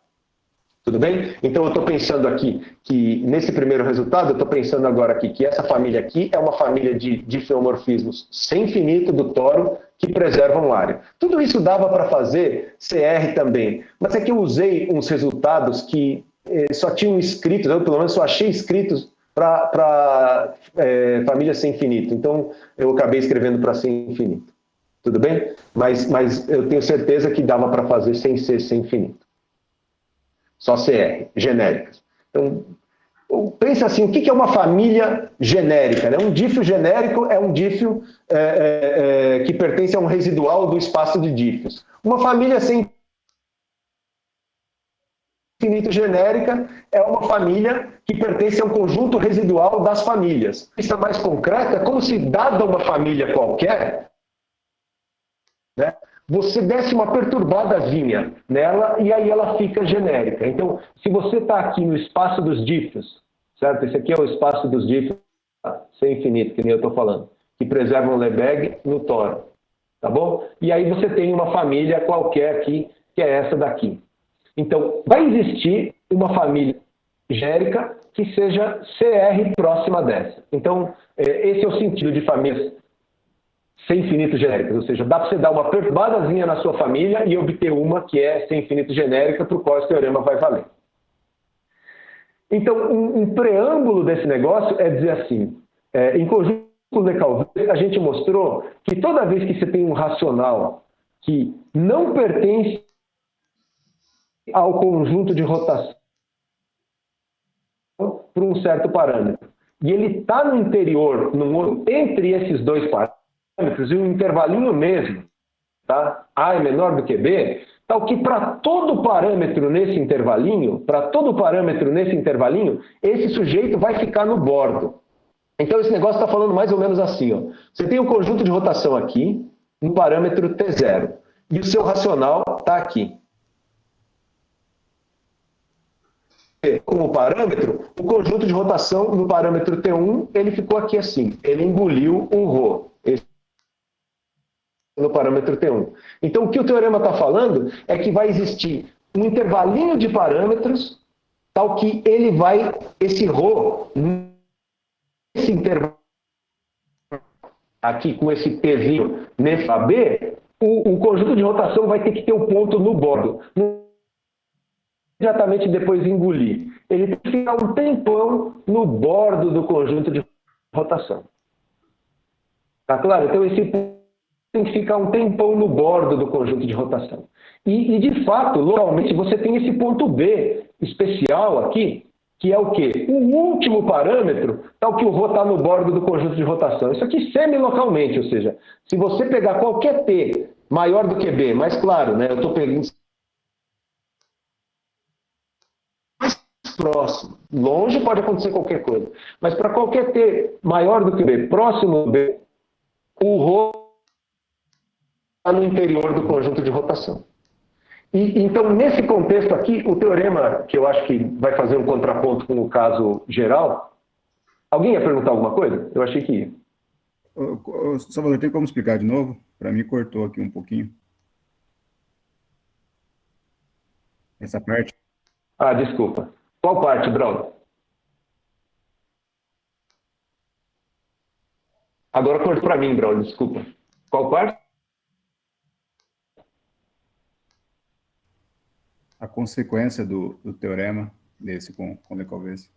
Tudo bem? Então eu estou pensando aqui que nesse primeiro resultado, eu estou pensando agora aqui que essa família aqui é uma família de difeomorfismos sem infinito do toro que preservam área. Tudo isso dava para fazer CR também, mas é que eu usei uns resultados que só tinham escritos, eu pelo menos só achei escritos para família sem infinito. Então eu acabei escrevendo para sem infinito. Tudo bem? Mas eu tenho certeza que dava para fazer sem ser sem infinito. só CR, genéricas. Então, pensa assim, o que é uma família genérica? Né? Um dífio genérico é um dífio que pertence a um residual do espaço de dífios. Uma família sem infinito genérica é uma família que pertence a um conjunto residual das famílias. Isso é mais concreto, é como se, dada uma família qualquer, né, você desse uma perturbadazinha nela e aí ela fica genérica. Então, se você está aqui no espaço dos dífios, certo? Esse aqui é o espaço dos dífios sem infinito, que nem eu estou falando, que preservam o Lebesgue no tórax, tá bom? E aí você tem uma família qualquer aqui, que é essa daqui. Então, vai existir uma família genérica que seja CR próxima dessa. Então, esse é o sentido de famílias sem infinito genéricas, ou seja, dá para você dar uma perturbadazinha na sua família e obter uma que é sem infinito genérica, para o qual esse teorema vai valer. Então, um preâmbulo desse negócio é dizer assim, em conjunto com Le Calvez, a gente mostrou que toda vez que você tem um racional que não pertence ao conjunto de rotação para um certo parâmetro, e ele está no interior, entre esses dois parâmetros, e um intervalinho mesmo, tá? A é menor do que B, tal que para todo parâmetro nesse intervalinho, esse sujeito vai ficar no bordo. Então esse negócio está falando mais ou menos assim, ó. Você tem um conjunto de rotação aqui, um parâmetro T0, e o seu racional está aqui. Como parâmetro, o conjunto de rotação no parâmetro T1, ele ficou aqui assim, ele engoliu um ρ, no parâmetro T1. Então, o que o teorema está falando é que vai existir um intervalinho de parâmetros, tal que ele vai, esse ρ, nesse intervalo, aqui com esse Tzinho, nesse AB, o conjunto de rotação vai ter que ter o ponto no bordo. Imediatamente depois de engolir. Ele tem que ficar um tempão no bordo do conjunto de rotação. Tá claro? Então, esse tem que ficar um tempão no bordo do conjunto de rotação. E de fato, localmente, você tem esse ponto B especial aqui, que é o quê? O último parâmetro, tal que o ρ está no bordo do conjunto de rotação. Isso aqui semi-localmente, ou seja, se você pegar qualquer T maior do que B, mais claro, né? Eu estou pegando próximo. Longe pode acontecer qualquer coisa. Mas para qualquer T maior do que B, próximo do B, o ρ está no interior do conjunto de rotação. Então, nesse contexto aqui, o teorema, que eu acho que vai fazer um contraponto com o caso geral... Alguém ia perguntar alguma coisa? Eu achei que ia. Salvador, tem como explicar de novo? Para mim, cortou aqui um pouquinho. Essa parte. Ah, desculpa. Qual parte, Bruno? Agora cortou para mim, Bruno, desculpa. Qual parte? A consequência do teorema desse com Le Calvez.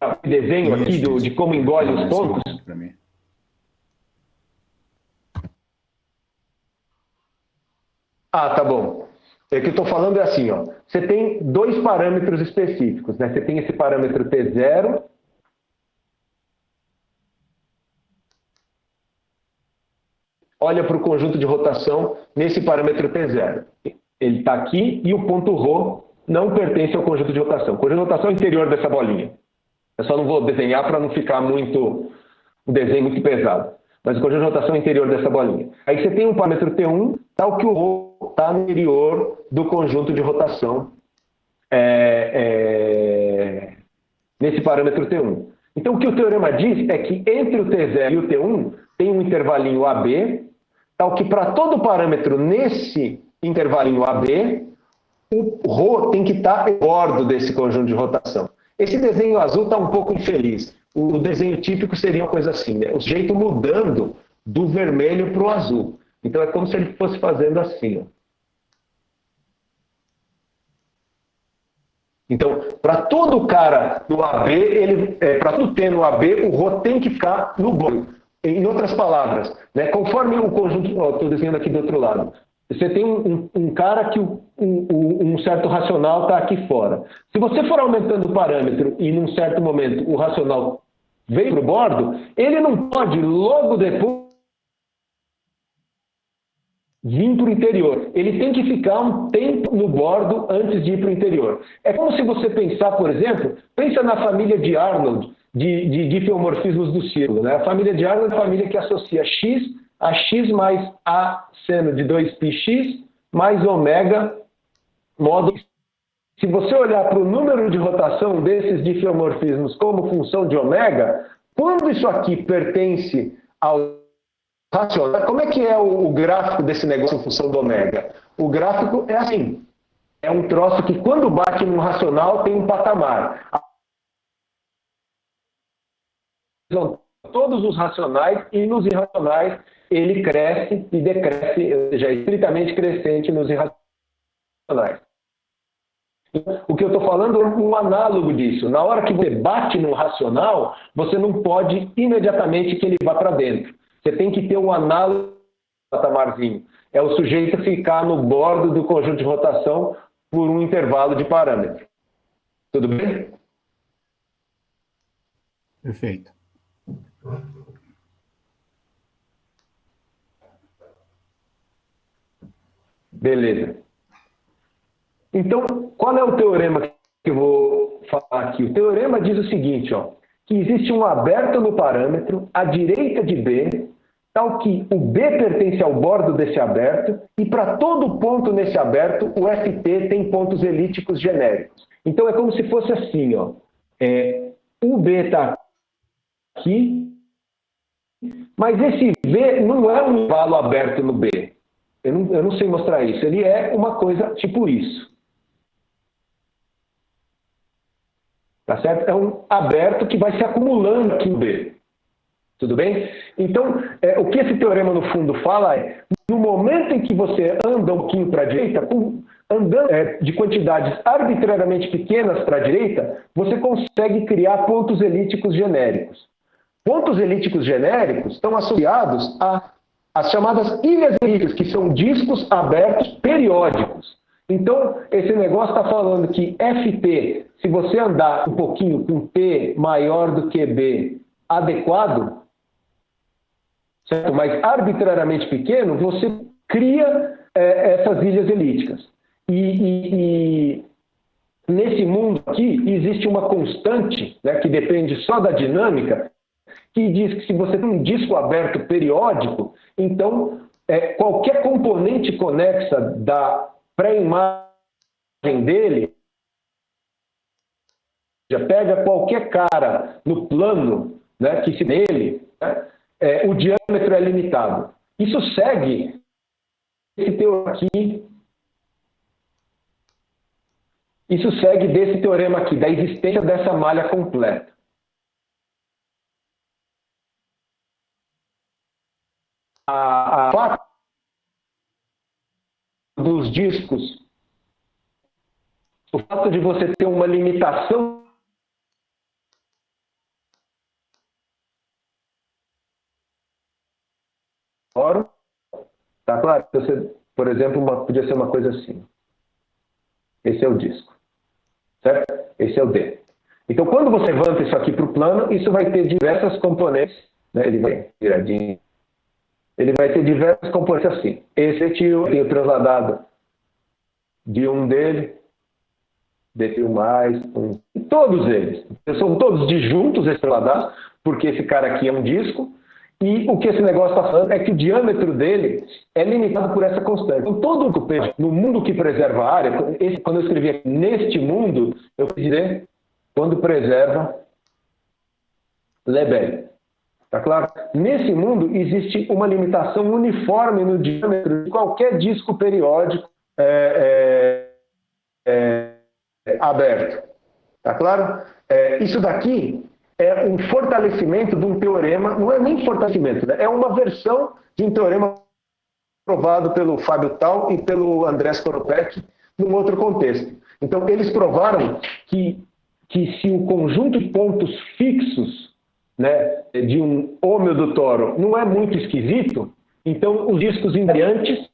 O desenho aqui de como engole os pontos? Para mim. Ah, tá bom. O que eu estou falando é assim, ó. Você tem dois parâmetros específicos, né? Você tem esse parâmetro T0. Olha para o conjunto de rotação nesse parâmetro T0. Ele está aqui e o ponto ρ não pertence ao conjunto de rotação. O conjunto de rotação é o interior dessa bolinha. Eu só não vou desenhar para não ficar um desenho muito pesado. Mas o conjunto de rotação é o interior dessa bolinha. Aí você tem um parâmetro T1, tal que o ρ está no interior do conjunto de rotação nesse parâmetro T1. Então, o que o teorema diz é que entre o T0 e o T1 tem um intervalinho AB, tal que para todo parâmetro nesse intervalinho AB, o ρ tem que estar no bordo desse conjunto de rotação. Esse desenho azul está um pouco infeliz. O desenho típico seria uma coisa assim, né? O sujeito mudando do vermelho para o azul. Então, é como se ele fosse fazendo assim, ó. Então, para todo cara no AB, para todo T no AB, o ρ tem que ficar no bordo. Em outras palavras, né, conforme o conjunto... Estou desenhando aqui do outro lado. Você tem um cara que um certo racional está aqui fora. Se você for aumentando o parâmetro e, num certo momento, o racional veio para o bordo, ele não pode, logo depois, vir para o interior. Ele tem que ficar um tempo no bordo antes de ir para o interior. É como se você pensar, por exemplo, pensa na família de Arnold, de difeomorfismos do círculo. Né? A família de Arnold é a família que associa x a x mais a seno de 2πx mais ômega modo. Se você olhar para o número de rotação desses difeomorfismos como função de ômega, quando isso aqui pertence ao racional, como é que é o gráfico desse negócio em função do ômega? O gráfico é assim. É um troço que, quando bate no racional, tem um patamar. Todos os racionais e nos irracionais ele cresce e decresce, ou seja, é estritamente crescente nos irracionais. O que eu estou falando é um análogo disso. Na hora que você bate no racional, você não pode imediatamente que ele vá para dentro. Você tem que ter um análogo do patamarzinho. É o sujeito ficar no bordo do conjunto de rotação por um intervalo de parâmetro. Tudo bem? Perfeito. Beleza. Então, qual é o teorema que eu vou falar aqui? O teorema diz o seguinte, ó, que existe um aberto no parâmetro à direita de B, tal que o B pertence ao bordo desse aberto, e para todo ponto nesse aberto, o FT tem pontos elípticos genéricos. Então, é como se fosse assim, ó, o B está aqui, mas esse V não é um intervalo aberto no B. Eu não sei mostrar isso. Ele é uma coisa tipo isso. Tá certo? É um aberto que vai se acumulando aqui no B. Tudo bem? Então, o que esse teorema, no fundo, fala é, no momento em que você anda um pouquinho para a direita, andando de quantidades arbitrariamente pequenas para a direita, você consegue criar pontos elípticos genéricos. Pontos elípticos genéricos estão associados às chamadas ilhas elípticas, que são discos abertos periódicos. Então, esse negócio está falando que FT, se você andar um pouquinho com T maior do que B adequado, certo? Mas arbitrariamente pequeno, você cria essas ilhas elípticas. E nesse mundo aqui, existe uma constante, né, que depende só da dinâmica, que diz que se você tem um disco aberto periódico, então qualquer componente conexa da pré-imagem dele, já pega qualquer cara no plano, né, que se nele, né, o diâmetro é limitado. Isso segue esse teorema aqui. Isso segue desse teorema aqui, da existência dessa malha completa. A fato dos discos, o fato de você ter uma limitação tá claro? Você, por exemplo, podia ser uma coisa assim. Esse é o disco, certo? Esse é o D. Então, quando você levanta isso aqui para o plano, isso vai ter diversas componentes, né? Ele vai viradinho. Ele vai ter diversos componentes assim. Esse tem o transladado de um dele, DTU mais, um. E todos eles. São todos disjuntos, esses transladados, porque esse cara aqui é um disco, e o que esse negócio está falando é que o diâmetro dele é limitado por essa constante. Então, todo o peixe, no mundo que preserva a área, quando eu escrevi aqui, neste mundo, eu quis dizer, quando preserva Lebesgue. Tá claro? Nesse mundo existe uma limitação uniforme no diâmetro de qualquer disco periódico aberto. Tá claro? Isso daqui é um fortalecimento de um teorema, não é nem fortalecimento, né? É uma versão de um teorema provado pelo Fábio Tal e pelo Andrés Koropek num outro contexto. Então, eles provaram que se o conjunto de pontos fixos né, de um ômeo do toro não é muito esquisito, então os discos invariantes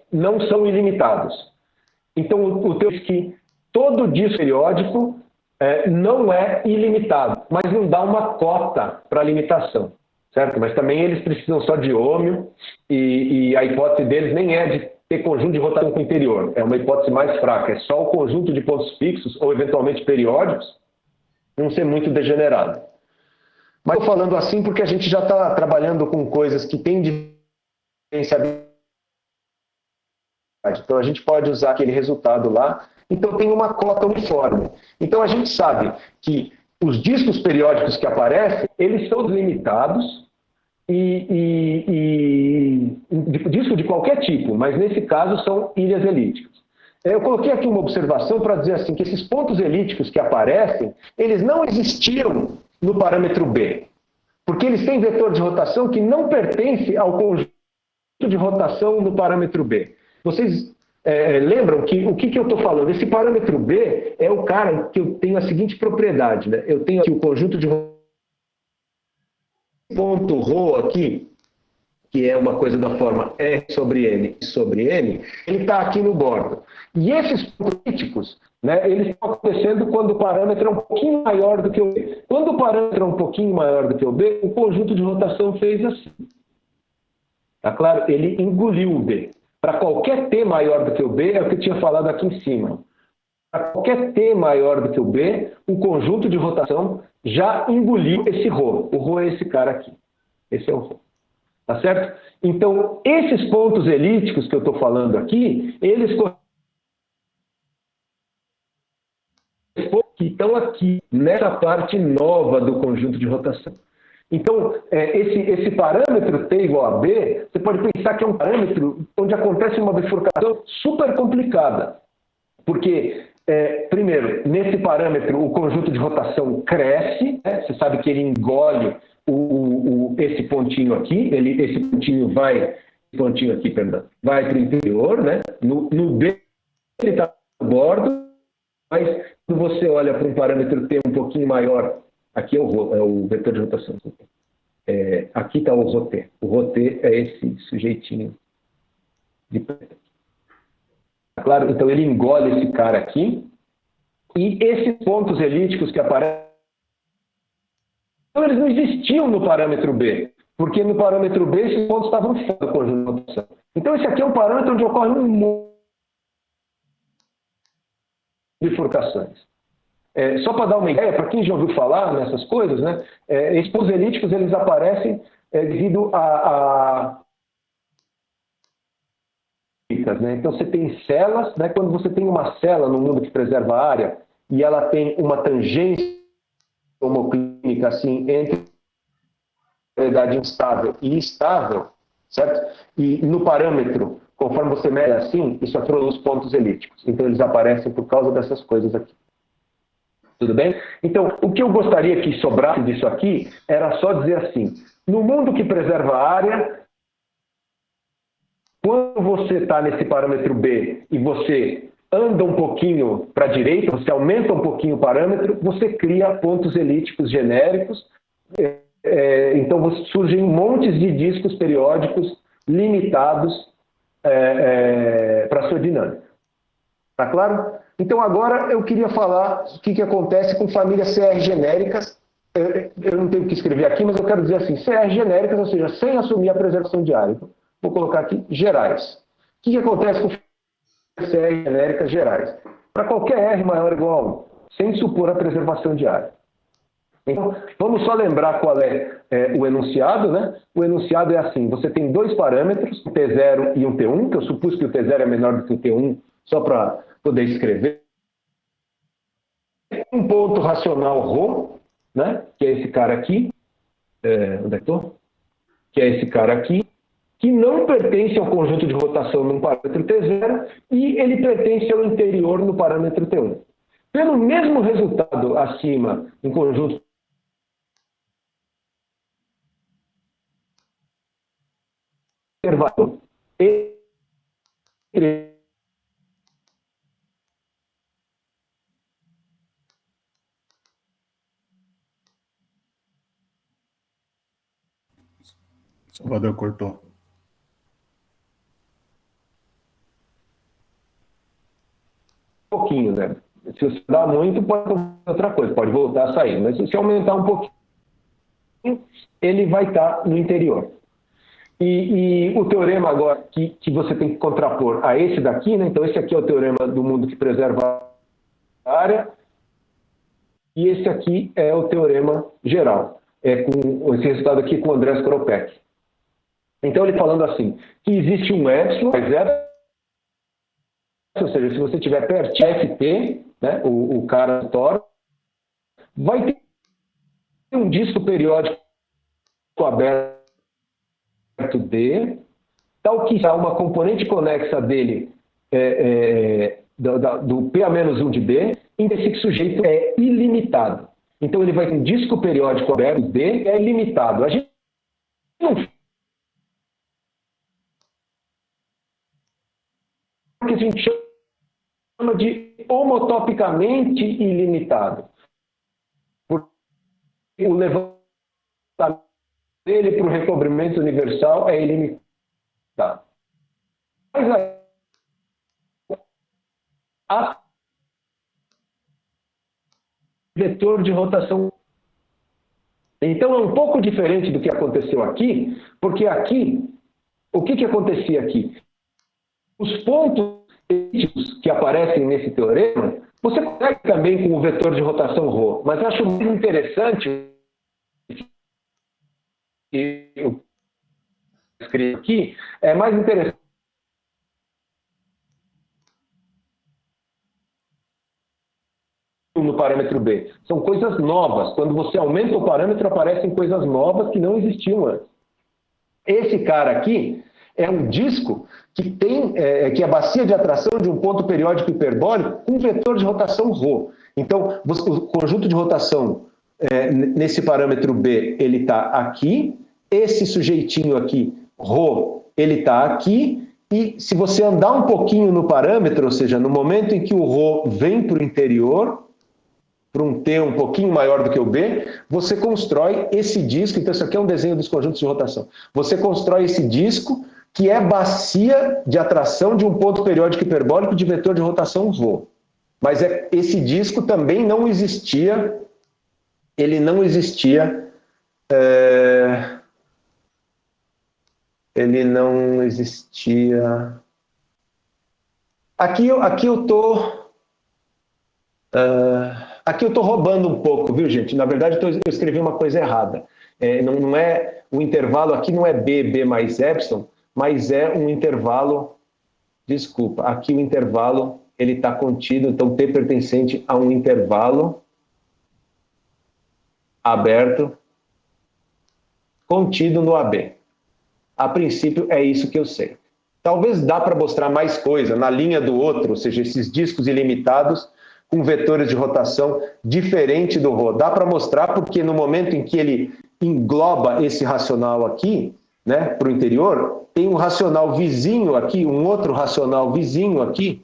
não são ilimitados. Então o teu diz que todo disco periódico não é ilimitado, mas não dá uma cota para a limitação, certo? Mas também eles precisam só de ômeo e a hipótese deles nem é de ter conjunto de rotação com o interior, é uma hipótese mais fraca, é só o conjunto de pontos fixos ou eventualmente periódicos não ser muito degenerado. Mas estou falando assim porque a gente já está trabalhando com coisas que têm diferenciabilidade. Então a gente pode usar aquele resultado lá. Então tem uma cota uniforme. Então a gente sabe que os discos periódicos que aparecem, eles são limitados disco de qualquer tipo, mas nesse caso são ilhas elípticas. Eu coloquei aqui uma observação para dizer assim, que esses pontos elípticos que aparecem, eles não existiam no parâmetro B, porque eles têm vetor de rotação que não pertence ao conjunto de rotação no parâmetro B. Vocês lembram que o que eu estou falando? Esse parâmetro B é o cara que eu tenho a seguinte propriedade, né? Eu tenho aqui o conjunto de ponto ρ aqui, que é uma coisa da forma R sobre N, ele está aqui no bordo. E esses políticos, né, eles estão acontecendo quando o parâmetro é um pouquinho maior do que o B. Quando o parâmetro é um pouquinho maior do que o B, o conjunto de rotação fez assim. Tá claro? Ele engoliu o B. Para qualquer T maior do que o B, é o que eu tinha falado aqui em cima. Para qualquer T maior do que o B, o conjunto de rotação já engoliu esse ρ. O ρ é esse cara aqui. Esse é o ρ. Tá certo? Então, esses pontos elípticos que eu estou falando aqui, eles que estão aqui, nessa parte nova do conjunto de rotação. Então, esse parâmetro T igual a B, você pode pensar que é um parâmetro onde acontece uma bifurcação super complicada. Porque, primeiro, nesse parâmetro, o conjunto de rotação cresce, né? Você sabe que ele engole esse pontinho aqui, esse pontinho vai para o interior, né? No B ele está no bordo, mas quando você olha para um parâmetro T um pouquinho maior, aqui é o vetor de rotação. Aqui está o ρt. O ρt é esse sujeitinho de preto. Claro? Então ele engole esse cara aqui, e esses pontos elípticos que aparecem, eles não existiam no parâmetro B, porque no parâmetro B esses pontos estavam fora do conjunto de rotação. Então esse aqui é um parâmetro onde ocorre um monte de bifurcações. Só para dar uma ideia, para quem já ouviu falar nessas coisas, né, esses pontos elípticos eles aparecem devido né? Então você tem celas, né? Quando você tem uma cela no mundo que preserva a área e ela tem uma tangência homoclínica assim entre propriedade instável e estável, certo? E no parâmetro, conforme você mede assim, isso aqui são os pontos elípticos. Então eles aparecem por causa dessas coisas aqui. Tudo bem? Então, o que eu gostaria que sobrasse disso aqui era só dizer assim, no mundo que preserva a área, quando você está nesse parâmetro B e você anda um pouquinho para a direita, você aumenta um pouquinho o parâmetro, você cria pontos elípticos genéricos, então surgem montes de discos periódicos limitados para a sua dinâmica. Tá claro? Então agora eu queria falar o que acontece com famílias CR genéricas. Eu não tenho o que escrever aqui, mas eu quero dizer assim, CR genéricas, ou seja, sem assumir a preservação de área. Vou colocar aqui gerais. O que acontece com CR genéricas gerais? Para qualquer R maior ou igual a 1, sem supor a preservação de área. Então, vamos só lembrar qual é o enunciado, né? O enunciado é assim, você tem dois parâmetros, um T0 e um T1, que eu supus que o T0 é menor do que o T1, só para poder escrever. Um ponto racional ρ, né? Que é esse cara aqui, onde é que estou? Que é esse cara aqui, que não pertence ao conjunto de rotação num parâmetro T0 e ele pertence ao interior no parâmetro T1. Pelo mesmo resultado acima em conjunto conservador, entre, Salvador cortou. Um pouquinho, né? Se você dá muito, pode fazer outra coisa, pode voltar a sair. Mas se aumentar um pouquinho, ele vai estar no interior. E o teorema agora que você tem que contrapor a esse daqui, né? Então esse aqui é o teorema do mundo que preserva a área, e esse aqui é o teorema geral, com esse resultado aqui com o André Skoropac. Então ele falando assim, que existe um epsilon, mais zero, ou seja, se você tiver perto FP, né, o cara do tórax, vai ter um disco periódico aberto D, tal que há uma componente conexa dele do PA-1 de B, em que esse sujeito é ilimitado. Então ele vai ter um disco periódico aberto D, é ilimitado. A gente não que a gente chama de homotopicamente ilimitado. Porque o levantamento dele para o recobrimento universal é ilimitado. Mas a vetor de rotação. Então é um pouco diferente do que aconteceu aqui, porque aqui, o que acontecia aqui? Os pontos que aparecem nesse teorema, você consegue também com o vetor de rotação ρ, mas eu acho muito interessante que eu escrevi aqui, é mais interessante no parâmetro B. São coisas novas. Quando você aumenta o parâmetro, aparecem coisas novas que não existiam antes. Esse cara aqui é um disco que tem que é a bacia de atração de um ponto periódico hiperbólico com vetor de rotação ρ. Então, o conjunto de rotação nesse parâmetro B, ele está aqui. Esse sujeitinho aqui, ρ, ele está aqui. E se você andar um pouquinho no parâmetro, ou seja, no momento em que o ρ vem para o interior, para um T um pouquinho maior do que o B, você constrói esse disco. Então, isso aqui é um desenho dos conjuntos de rotação. Você constrói esse disco que é bacia de atração de um ponto periódico hiperbólico de vetor de rotação ρ. Mas esse disco também não existia, ele não existia, ele não existia... Aqui eu estou... Aqui eu estou roubando um pouco, viu, gente? Na verdade, eu escrevi uma coisa errada. Não é, o intervalo aqui não é B mais epsilon, mas é um intervalo... Desculpa, aqui o intervalo ele está contido, então T pertencente a um intervalo aberto contido no AB. A princípio, é isso que eu sei. Talvez dá para mostrar mais coisa na linha do outro, ou seja, esses discos ilimitados com vetores de rotação diferente do ρ. Dá para mostrar porque no momento em que ele engloba esse racional aqui, né, para o interior, tem um racional vizinho aqui, um outro racional vizinho aqui,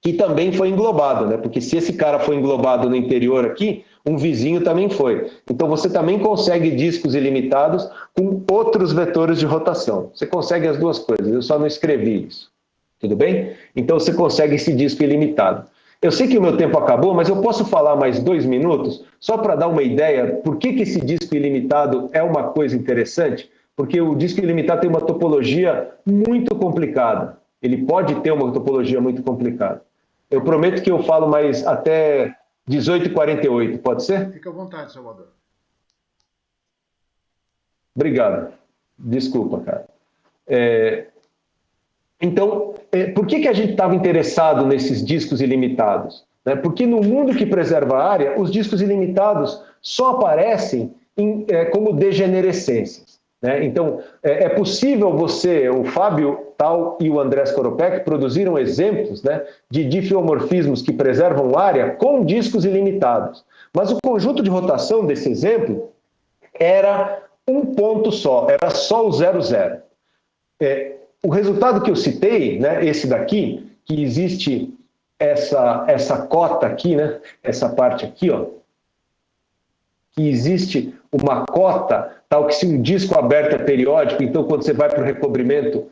que também foi englobado, né? Porque se esse cara foi englobado no interior aqui, um vizinho também foi. Então você também consegue discos ilimitados com outros vetores de rotação. Você consegue as duas coisas, eu só não escrevi isso. Tudo bem? Então você consegue esse disco ilimitado. Eu sei que o meu tempo acabou, mas eu posso falar mais 2 minutos, só para dar uma ideia por que esse disco ilimitado é uma coisa interessante? Porque o disco ilimitado tem uma topologia muito complicada. Ele pode ter uma topologia muito complicada. Eu prometo que eu falo mais até 18h48, pode ser? Fica à vontade, Salvador. Obrigado. Desculpa, cara. Então, por que a gente estava interessado nesses discos ilimitados? Porque no mundo que preserva a área, os discos ilimitados só aparecem como degenerescências. Então, é possível você, o Fábio Tal e o André Skoropac produziram exemplos de diffeomorfismos que preservam área com discos ilimitados. Mas o conjunto de rotação desse exemplo era um ponto só, era só o 0, 0. O resultado que eu citei, esse daqui, que existe essa cota aqui, essa parte aqui, ó, que existe uma cota, tal que se um disco aberto é periódico, então quando você vai para o recobrimento,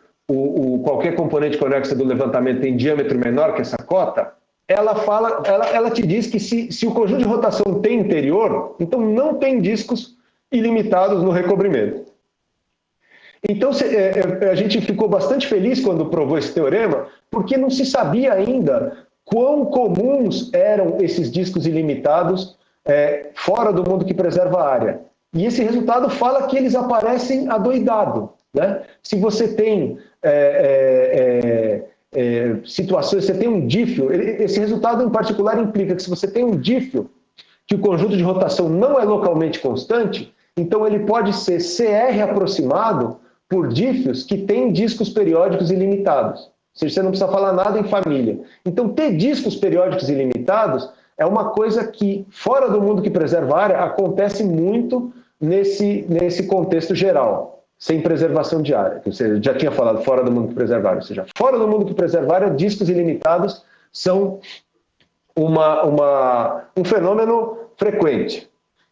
qualquer componente conexa do levantamento tem diâmetro menor que essa cota, ela te diz que se o conjunto de rotação tem interior, então não tem discos ilimitados no recobrimento. Então a gente ficou bastante feliz quando provou esse teorema, porque não se sabia ainda quão comuns eram esses discos ilimitados fora do mundo que preserva a área. E esse resultado fala que eles aparecem adoidado, né? Se você tem situações, você tem um dífio, esse resultado em particular implica que se você tem um dífio, que o conjunto de rotação não é localmente constante, então ele pode ser CR aproximado por dífios que têm discos periódicos ilimitados. Ou seja, você não precisa falar nada em família. Então, ter discos periódicos ilimitados é uma coisa que, fora do mundo que preserva a área, acontece muito nesse contexto geral, sem preservação de área. Ou seja, já tinha falado fora do mundo que preserva a área. Ou seja, fora do mundo que preserva a área, discos ilimitados são um fenômeno frequente.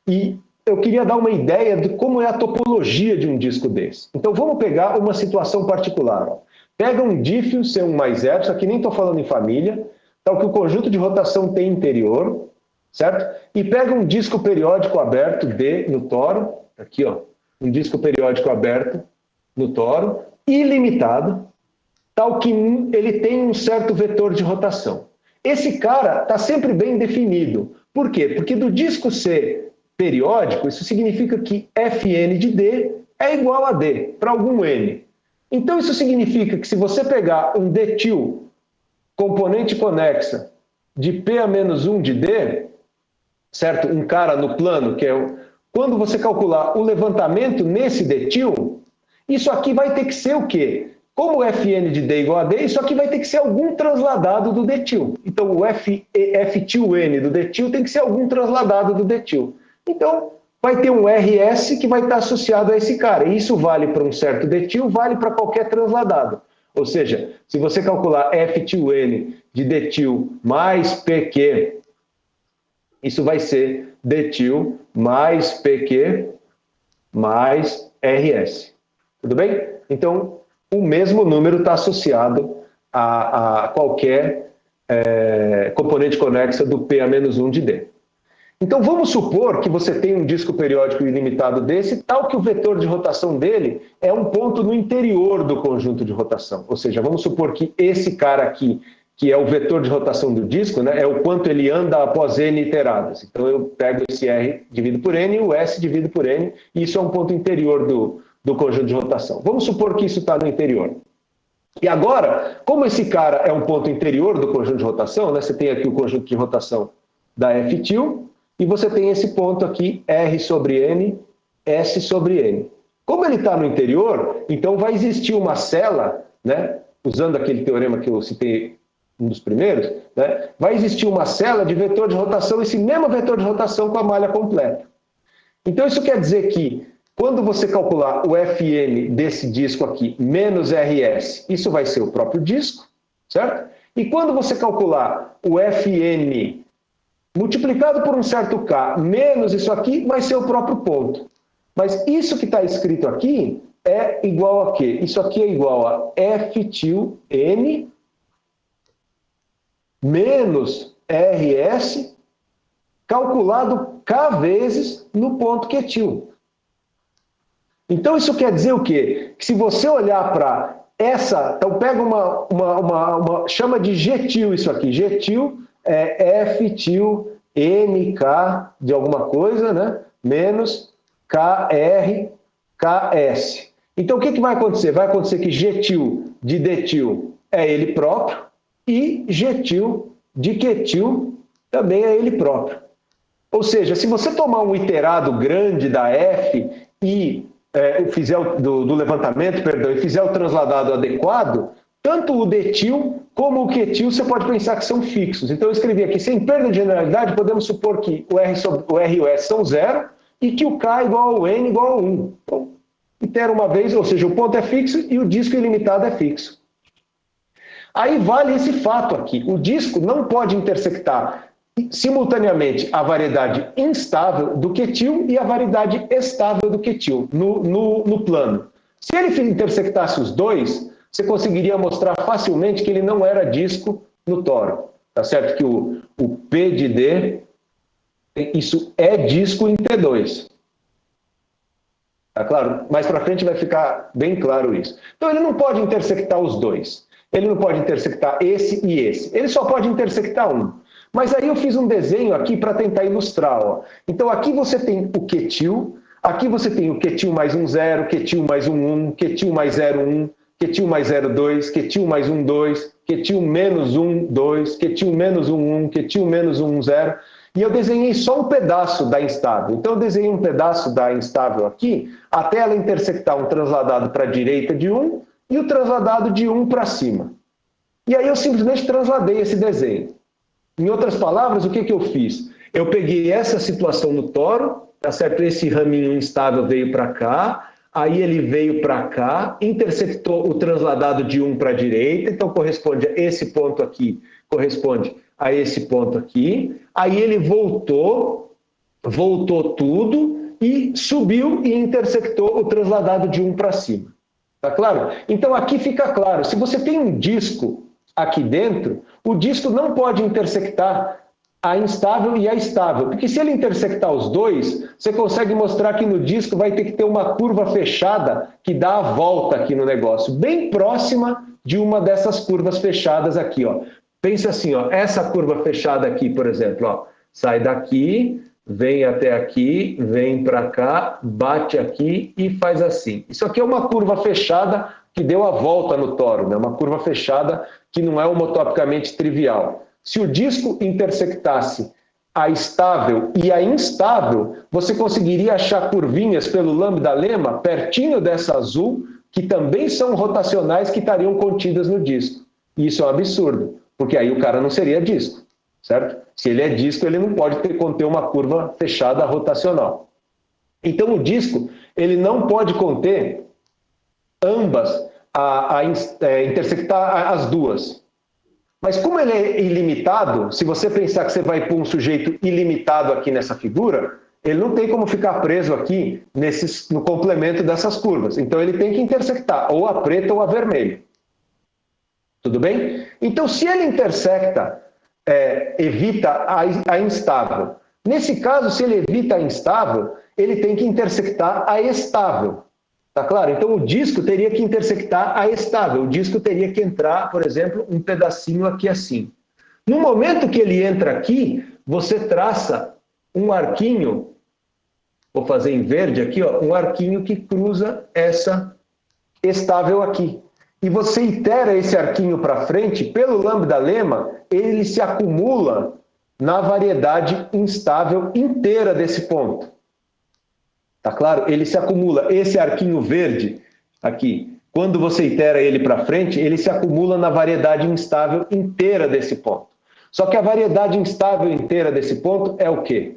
E eu queria dar uma ideia de como é a topologia de um disco desse. Então, vamos pegar uma situação particular. Pega um dífio C1 mais epsilon, aqui nem estou falando em família, tal que o conjunto de rotação tem interior, certo? E pega um disco periódico aberto D no toro, aqui, ó, um disco periódico aberto no toro, ilimitado, tal que ele tem um certo vetor de rotação. Esse cara está sempre bem definido. Por quê? Porque do disco C periódico, isso significa que Fn de D é igual a D, para algum N. Então isso significa que se você pegar um detil componente conexa de P a menos 1 de D, certo? Um cara no plano, que é quando você calcular o levantamento nesse detil, isso aqui vai ter que ser o quê? Como o Fn de D é igual a D, isso aqui vai ter que ser algum transladado do detil. Então, o F-til-N do detil tem que ser algum transladado do detil. Então, vai ter um RS que vai estar associado a esse cara. E isso vale para um certo detil, vale para qualquer transladado. Ou seja, se você calcular F-til-N de detil mais PQ, isso vai ser detil mais PQ mais RS. Tudo bem? Então, o mesmo número está associado a qualquer componente conexa do P a menos 1 de D. Então, vamos supor que você tem um disco periódico ilimitado desse, tal que o vetor de rotação dele é um ponto no interior do conjunto de rotação. Ou seja, vamos supor que esse cara aqui, que é o vetor de rotação do disco, né, é o quanto ele anda após N iteradas. Então, eu pego esse R dividido por N e o S dividido por N, e isso é um ponto interior do conjunto de rotação. Vamos supor que isso está no interior. E agora, como esse cara é um ponto interior do conjunto de rotação, né, você tem aqui o conjunto de rotação da F-til, e você tem esse ponto aqui, R sobre N, S sobre N. Como ele está no interior, então vai existir uma cela, né, usando aquele teorema que eu citei, um dos primeiros, né, vai existir uma cela de vetor de rotação, esse mesmo vetor de rotação com a malha completa. Então isso quer dizer que, quando você calcular o Fn desse disco aqui, menos RS, isso vai ser o próprio disco, certo? E quando você calcular o Fn multiplicado por um certo K, menos isso aqui, vai ser o próprio ponto. Mas isso que está escrito aqui é igual a quê? Isso aqui é igual a F-til-N menos RS calculado K vezes no ponto Q-til. Então isso quer dizer o quê? Que se você olhar para essa... Então pega chama de G-til isso aqui. G-til é F-til NK de alguma coisa, né? Menos KR KS. Então o que vai acontecer? Vai acontecer que G-til de D-til é ele próprio e G-til de Q-til também é ele próprio. Ou seja, se você tomar um iterado grande da F e fizer do levantamento, perdão, e fizer o transladado adequado, tanto o D-til como o Q-til você pode pensar que são fixos. Então eu escrevi aqui, sem perda de generalidade, podemos supor que o R e o S são zero e que o K é igual ao N igual a 1. Então, itera uma vez, ou seja, o ponto é fixo e o disco ilimitado é fixo. Aí vale esse fato aqui, o disco não pode intersectar simultaneamente a variedade instável do quetil e a variedade estável do quetil no plano. Se ele intersectasse os dois, você conseguiria mostrar facilmente que ele não era disco no toro. Tá certo que o P de D, isso é disco em T2. Tá claro? Mais para frente vai ficar bem claro isso. Então ele não pode intersectar os dois. Ele não pode intersectar esse e esse. Ele só pode intersectar um. Mas aí eu fiz um desenho aqui para tentar ilustrar. Ó. Então aqui você tem o quetil, aqui você tem o quetil mais um 0, quetil mais um 1, quetil mais 0, 1, quetil mais 0, 2, quetil mais 1, 2, quetil menos 1, 2, quetil menos 1, 1, quetil menos 1, 0. E eu desenhei só um pedaço da instável. Então eu desenhei um pedaço da instável aqui, até ela intersectar um transladado para a direita de 1 e o transladado de 1 para cima. E aí eu simplesmente transladei esse desenho. Em outras palavras, o que eu fiz? Eu peguei essa situação no toro, tá certo? Esse raminho instável veio para cá, aí ele veio para cá, intersectou o transladado de 1 para a direita, então corresponde a esse ponto aqui, corresponde a esse ponto aqui, aí ele voltou tudo e subiu e intersectou o transladado de 1 para cima. Tá claro? Então aqui fica claro, se você tem um disco aqui dentro, o disco não pode intersectar a instável e a estável, porque se ele intersectar os dois, você consegue mostrar que no disco vai ter que ter uma curva fechada que dá a volta aqui no negócio, bem próxima de uma dessas curvas fechadas aqui, ó. Pensa assim, ó, essa curva fechada aqui, por exemplo, ó, sai daqui, vem até aqui, vem para cá, bate aqui e faz assim. Isso aqui é uma curva fechada que deu a volta no toro, né? Uma curva fechada que não é homotopicamente trivial. Se o disco intersectasse a estável e a instável, você conseguiria achar curvinhas pelo lambda-lema pertinho dessa azul, que também são rotacionais, que estariam contidas no disco. E isso é um absurdo, porque aí o cara não seria disco, certo? Se ele é disco, ele não pode conter uma curva fechada rotacional. Então o disco, ele não pode conter ambas, intersectar as duas. Mas como ele é ilimitado, se você pensar que você vai pôr um sujeito ilimitado aqui nessa figura, ele não tem como ficar preso aqui no complemento dessas curvas. Então ele tem que intersectar ou a preta ou a vermelha. Tudo bem? Então se ele intersecta, evita a instável. Nesse caso, se ele evita a instável, ele tem que intersectar a estável. Tá claro? Então o disco teria que intersectar a estável. O disco teria que entrar, por exemplo, um pedacinho aqui assim. No momento que ele entra aqui, você traça um arquinho, vou fazer em verde aqui, ó, um arquinho que cruza essa estável aqui. E você itera esse arquinho para frente, pelo lambda-lema, ele se acumula na variedade instável inteira desse ponto. Tá claro? Ele se acumula, esse arquinho verde aqui, quando você itera ele para frente, ele se acumula na variedade instável inteira desse ponto. Só que a variedade instável inteira desse ponto é o quê?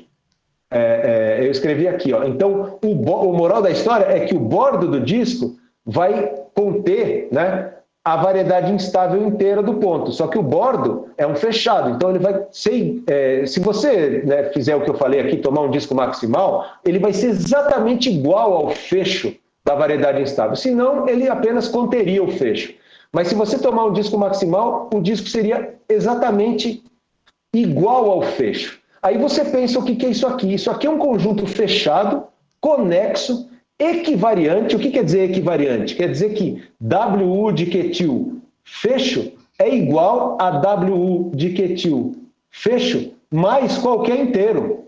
Eu escrevi aqui, ó. Então, o moral da história é que o bordo do disco vai conter, né, a variedade instável inteira do ponto. Só que o bordo é um fechado, então ele vai ser, se você, né, fizer o que eu falei aqui, tomar um disco maximal, ele vai ser exatamente igual ao fecho da variedade instável. Senão, ele apenas conteria o fecho. Mas se você tomar um disco maximal, o disco seria exatamente igual ao fecho. Aí você pensa, o que é isso aqui? Isso aqui é um conjunto fechado, conexo, equivariante. O que quer dizer equivariante? Quer dizer que WU de quetil fecho é igual a WU de quetil fecho mais qualquer inteiro.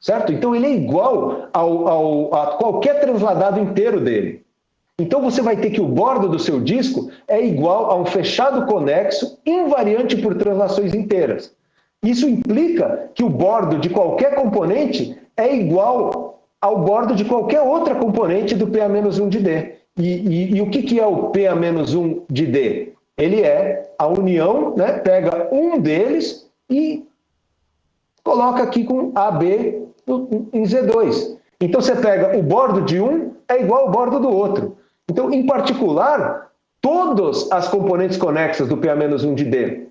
Certo? Então ele é igual a qualquer transladado inteiro dele. Então você vai ter que o bordo do seu disco é igual a um fechado conexo invariante por translações inteiras. Isso implica que o bordo de qualquer componente é igual ao bordo de qualquer outra componente do PA-1 de D. E o que é o PA-1 de D? Ele é a união, né, pega um deles e coloca aqui com AB em Z2. Então você pega o bordo de um, é igual ao bordo do outro. Então, em particular, todas as componentes conexas do PA-1 de D,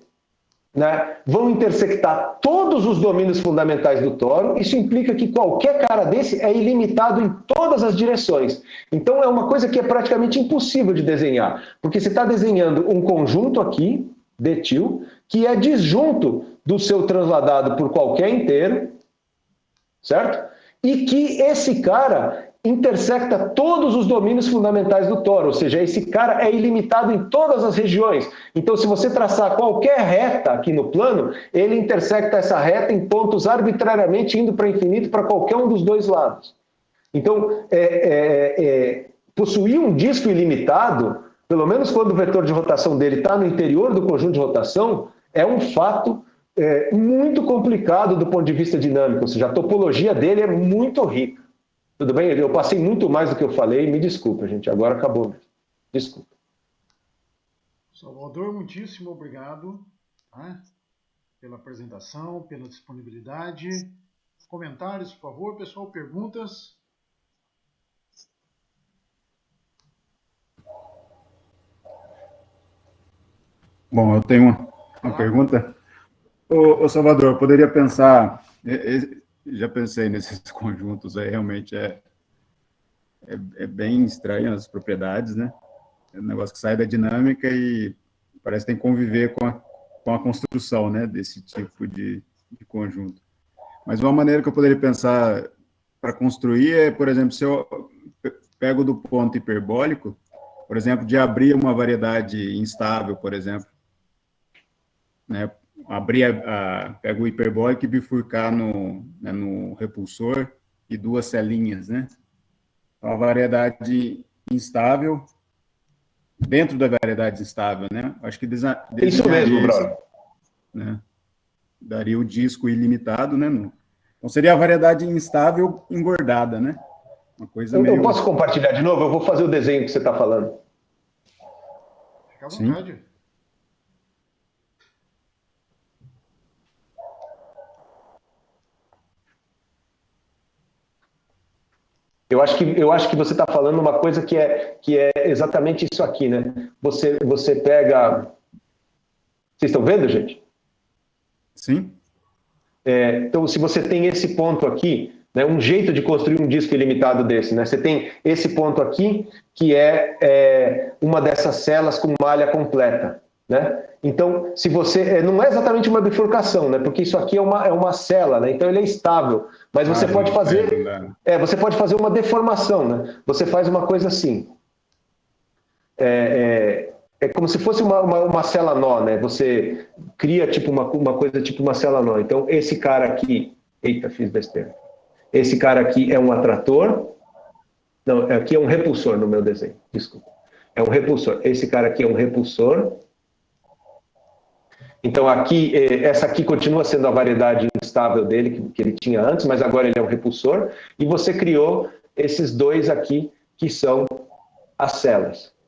né, vão intersectar todos os domínios fundamentais do toro. Isso implica que qualquer cara desse é ilimitado em todas as direções. Então é uma coisa que é praticamente impossível de desenhar, porque você está desenhando um conjunto aqui, D-til, que é disjunto do seu transladado por qualquer inteiro, certo? E que esse cara intersecta todos os domínios fundamentais do toro, ou seja, esse cara é ilimitado em todas as regiões. Então, se você traçar qualquer reta aqui no plano, ele intersecta essa reta em pontos arbitrariamente indo para infinito para qualquer um dos dois lados. Então, possuir um disco ilimitado, pelo menos quando o vetor de rotação dele está no interior do conjunto de rotação, é um fato muito complicado do ponto de vista dinâmico, ou seja, a topologia dele é muito rica. Tudo bem? Eu passei muito mais do que eu falei, me desculpa, gente, agora acabou mesmo. Desculpa. Salvador, muitíssimo obrigado, tá, pela apresentação, pela disponibilidade. Comentários, por favor, pessoal, perguntas? Bom, eu tenho uma pergunta. Ô, Salvador, eu poderia pensar, já pensei nesses conjuntos aí, realmente é bem estranho as propriedades, né? É um negócio que sai da dinâmica e parece que tem que conviver com a construção, né, desse tipo de conjunto. Mas uma maneira que eu poderia pensar para construir é, por exemplo, se eu pego do ponto hiperbólico, por exemplo, de abrir uma variedade instável, por exemplo, né? Pego o hiperbólico e bifurcar no repulsor e duas celinhas, né? Uma variedade instável dentro da variedade instável, né? Acho que isso mesmo, Bruno. Né? Daria o disco ilimitado, né? Então seria a variedade instável engordada, né? Uma coisa meio... Eu posso compartilhar de novo? Eu vou fazer o desenho que você está falando. Fica à vontade. Sim. Eu acho que você está falando uma coisa que é exatamente isso aqui, né? Você pega... Vocês estão vendo, gente? Sim. Então, se você tem esse ponto aqui, né, um jeito de construir um disco ilimitado desse, né? Você tem esse ponto aqui, que é uma dessas celas com malha completa, né? Então, se você... não é exatamente uma bifurcação, né? Porque isso aqui é uma cela, né? Então, ele é estável. Mas você pode fazer... você pode fazer uma deformação, né? Você faz uma coisa assim. É como se fosse uma cela nó, né? Você cria tipo uma coisa tipo uma cela nó. Então, esse cara aqui... Eita, fiz besteira. Esse cara aqui é um atrator. Não, aqui é um repulsor no meu desenho. Desculpa. É um repulsor. Esse cara aqui é um repulsor. Então, aqui, essa aqui continua sendo a variedade instável dele, que ele tinha antes, mas agora ele é um repulsor. E você criou esses dois aqui, que são as celas.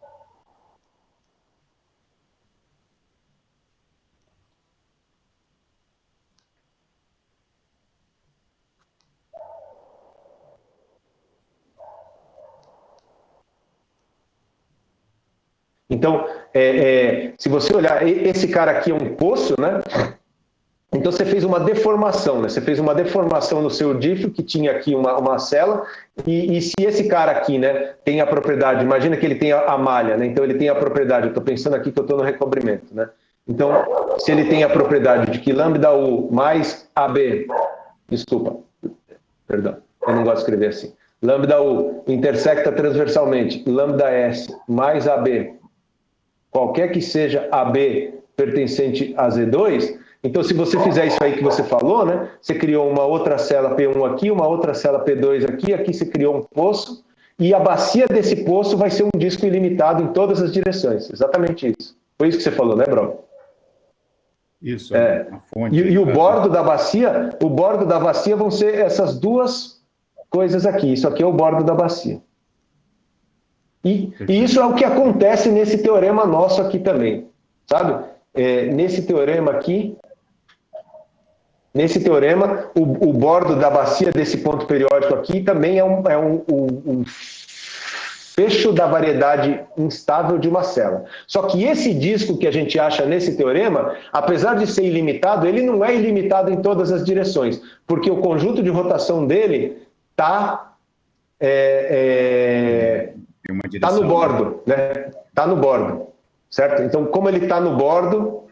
Então, se você olhar, esse cara aqui é um poço, né? Então você fez uma deformação, né? Você fez uma deformação no seu dífio, que tinha aqui uma cela, e se esse cara aqui, né, tem a propriedade, imagina que ele tem a malha, né? Então ele tem a propriedade, eu estou pensando aqui que eu estou no recobrimento, né? Então, se ele tem a propriedade de que lambda U mais AB, desculpa, perdão, eu não gosto de escrever assim, lambda U intersecta transversalmente, lambda S mais AB, qualquer que seja AB pertencente a Z2, então se você fizer isso aí que você falou, né, você criou uma outra cela P1 aqui, uma outra cela P2 aqui, aqui você criou um poço, e a bacia desse poço vai ser um disco ilimitado em todas as direções. Exatamente isso. Foi isso que você falou, né, Bruno? Isso, a fonte. E o bordo da bacia vão ser essas duas coisas aqui. Isso aqui é o bordo da bacia. E isso é o que acontece nesse teorema nosso aqui também, sabe? Nesse teorema aqui, o bordo da bacia desse ponto periódico aqui também é um fecho da variedade instável de uma célula. Só que esse disco que a gente acha nesse teorema, apesar de ser ilimitado, ele não é ilimitado em todas as direções, porque o conjunto de rotação dele está no bordo, né? Está no bordo, certo? Então, como ele está no bordo,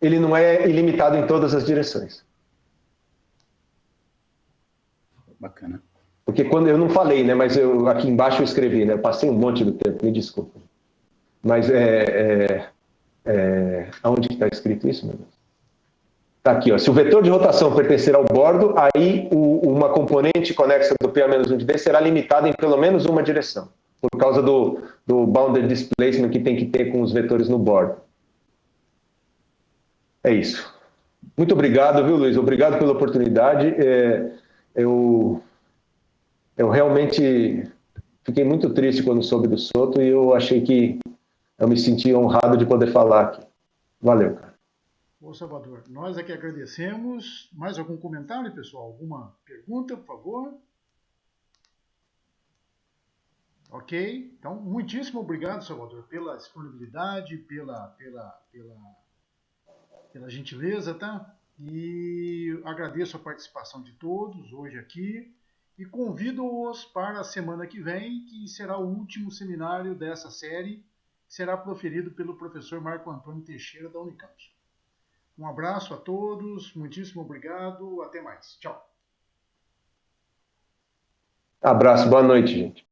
ele não é ilimitado em todas as direções. Bacana. Porque quando eu não falei, né? Mas aqui embaixo eu escrevi, né? Eu passei um monte do tempo, me desculpa. Mas aonde que está escrito isso, meu Deus? Está aqui, ó. Se o vetor de rotação pertencer ao bordo, aí uma componente conexa do PA-1 de D será limitada em pelo menos uma direção, por causa do bounded displacement que tem que ter com os vetores no bordo. É isso. Muito obrigado, viu, Luiz? Obrigado pela oportunidade. Eu realmente fiquei muito triste quando soube do Soto e eu achei que eu me senti honrado de poder falar aqui. Valeu, cara. Ô, Salvador, nós aqui agradecemos. Mais algum comentário, pessoal? Alguma pergunta, por favor? Ok? Então, muitíssimo obrigado, Salvador, pela disponibilidade, pela gentileza, tá? E agradeço a participação de todos hoje aqui e convido-os para a semana que vem, que será o último seminário dessa série, que será proferido pelo professor Marco Antônio Teixeira, da Unicamp. Um abraço a todos, muitíssimo obrigado, até mais. Tchau. Abraço, boa noite, gente.